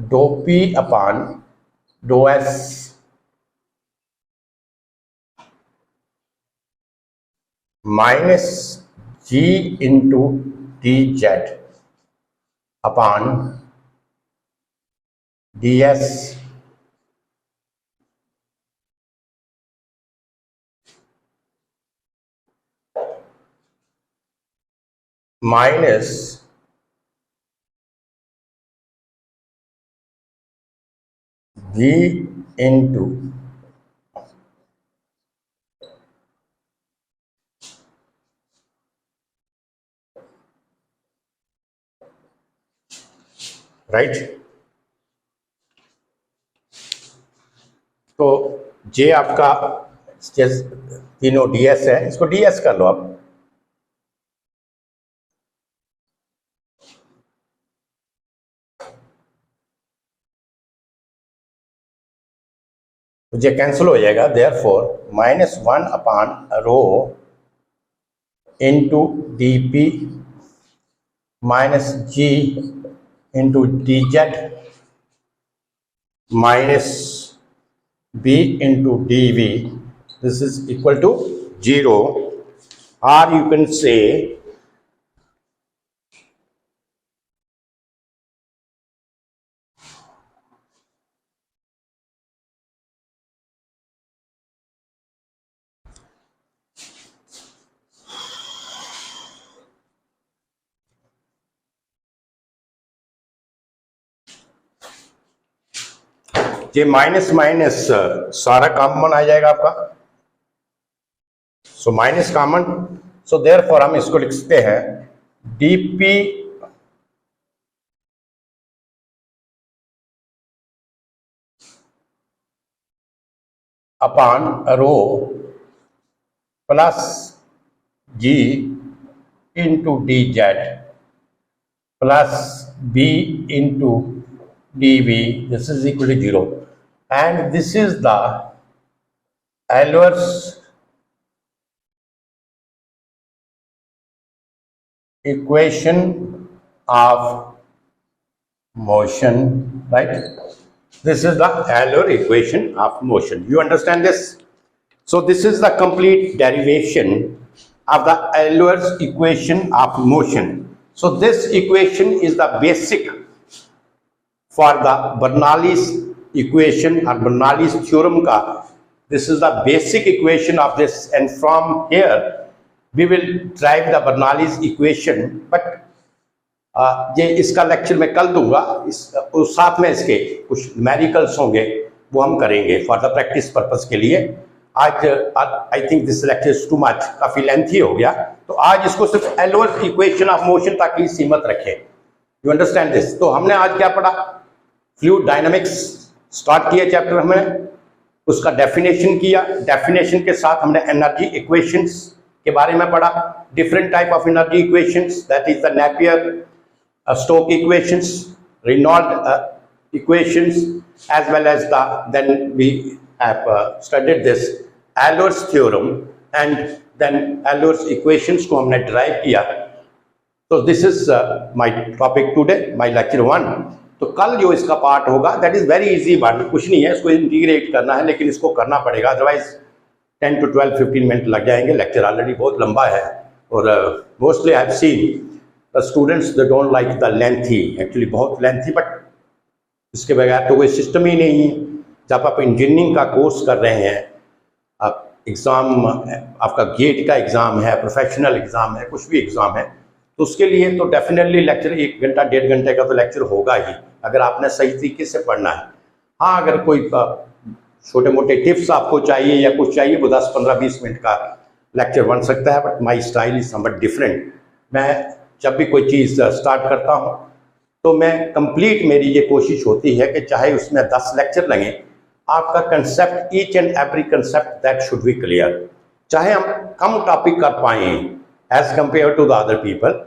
dou p upon dou s minus g into dz upon ds minus v into right. तो जे आपका तीनों ds है, इसको ds कर लो आप. तो ये कैंसिल हो जाएगा, therefore -1 upon rho into d P minus g into D z minus b into dv, this is equal to 0, or you can say ये माइनस माइनस सारा कॉमन आ जाएगा आपका, so minus common, so therefore हम इसको लिख सकते हैं dp upon rho plus g into D Z plus b into dv, this is equal to 0, and this is the Euler's equation of motion, right? This is the Euler equation of motion. You understand this? So this is the complete derivation of the Euler's equation of motion. So this equation is the basic for the Bernoulli's equation or Bernoulli's theorem का, this is the basic equation of this, and from here we will derive the Bernoulli's equation, but ये इसका लेक्चर मैं कल दूंगा, उस साथ में इसके कुछ न्यूमेरिकल्स होंगे वो हम करेंगे फॉर द प्रैक्टिस पर्पस के लिए। आज आई think this lecture is too much, काफ़ी लेंथी हो गया, तो आज इसको सिर्फ एलोअर्स इक्वेशन ऑफ मोशन तक ही सीमित रखें। You understand this? तो हमने आज क्या पढ़ा? फ्लूइड डायनामिक्स स्टार्ट किया चैप्टर, हमने उसका डेफिनेशन किया, डेफिनेशन के साथ हमने एनर्जी इक्वेशंस के बारे में पढ़ा, different type of energy equations, that is the Napier Stoke equations, Reynold equations, as well as the then we have studied this Euler's theorem and then Euler's equations को हमने डिराइव किया। तो this is my topic today, my lecture 1। तो कल जो इसका पार्ट होगा that is very easy part, कुछ नहीं है, इसको इंटीग्रेट करना है, लेकिन इसको करना पड़ेगा, अदरवाइज 10 to 12-15 मिनट लग जाएंगे। लेक्चर ऑलरेडी बहुत लंबा है और mostly I have seen the students they don't like the lengthy, actually बहुत लेंथी, बट इसके बगैर तो कोई सिस्टम ही नहीं है। जब आप इंजीनियरिंग का कोर्स कर रहे हैं, आप एग्ज़ाम, आपका गेट का एग्ज़ाम है, प्रोफेशनल एग्ज़ाम है, कुछ भी एग्ज़ाम है, तो उसके लिए तो डेफिनेटली लेक्चर 1 घंटा 1.5 घंटे का तो लेक्चर होगा ही, अगर आपने सही तरीके से पढ़ना है। हाँ, अगर कोई छोटे मोटे टिप्स आपको चाहिए या कुछ चाहिए वो 10-15-20 मिनट का लेक्चर बन सकता है, but my style is somewhat different. मैं जब भी कोई चीज़ स्टार्ट करता हूँ तो मैं कंप्लीट, मेरी ये कोशिश होती है कि चाहे उसमें 10 लेक्चर लगें, आपका concept, each and every concept that should be clear, चाहे हम कम टॉपिक कर पाएँ as compare to the other people,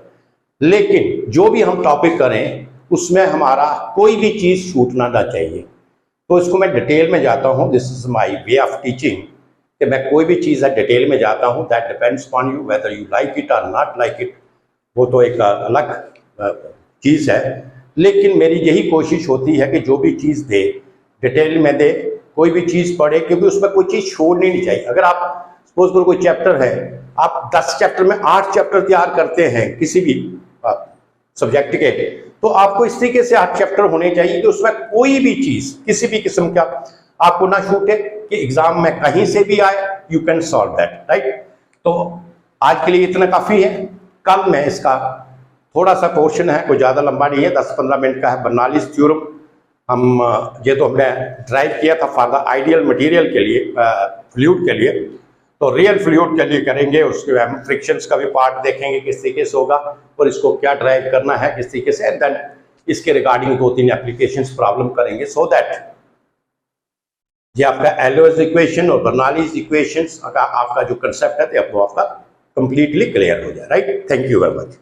लेकिन जो भी हम टॉपिक करें उसमें हमारा कोई भी चीज़ छूटना ना चाहिए। तो इसको मैं डिटेल में जाता हूँ, this is my way of teaching, कि मैं कोई भी चीज़ है डिटेल में जाता हूँ, that depends upon you whether you like it और नॉट लाइक इट, वो तो एक अलग चीज़ है, लेकिन मेरी यही कोशिश होती है कि जो भी चीज़ दे डिटेल में दे, कोई भी चीज़ पढ़े, क्योंकि उसमें कोई चीज़ छोड़नी नहीं चाहिए। अगर आप सपोज करो कोई चैप्टर है, आप 10 चैप्टर में 8 चैप्टर तैयार करते हैं किसी भी सब्जेक्ट के, तो आपको इस तरीके से 8 चैप्टर होने चाहिए कि उसमें कोई भी चीज़ किसी भी किस्म का आपको ना छूटे, कि एग्जाम में कहीं से भी आए, you can solve that, right. तो आज के लिए इतना काफ़ी है। कल मैं इसका थोड़ा सा पोर्शन है, कोई ज़्यादा लंबा नहीं है, 10-15 मिनट का है, बर्नौलीज़ थ्योरम। हम ये तो हमने ड्राइव किया था फॉर द आइडियल मटेरियल के लिए, फ्लूइड के लिए, तो रियल फ्लूइड के लिए करेंगे। उसके हम फ्रिक्शंस का भी पार्ट देखेंगे किस तरीके से होगा और इसको क्या ड्राइव करना है किस तरीके से, एंड देन इसके रिगार्डिंग 2-3 एप्लीकेशंस प्रॉब्लम करेंगे, सो दैट ये आपका एलोर्स इक्वेशन और बर्नौलीज़ इक्वेशंस का आपका जो कंसेप्ट है वो आपका कंप्लीटली क्लियर हो जाए, right. Thank you very much.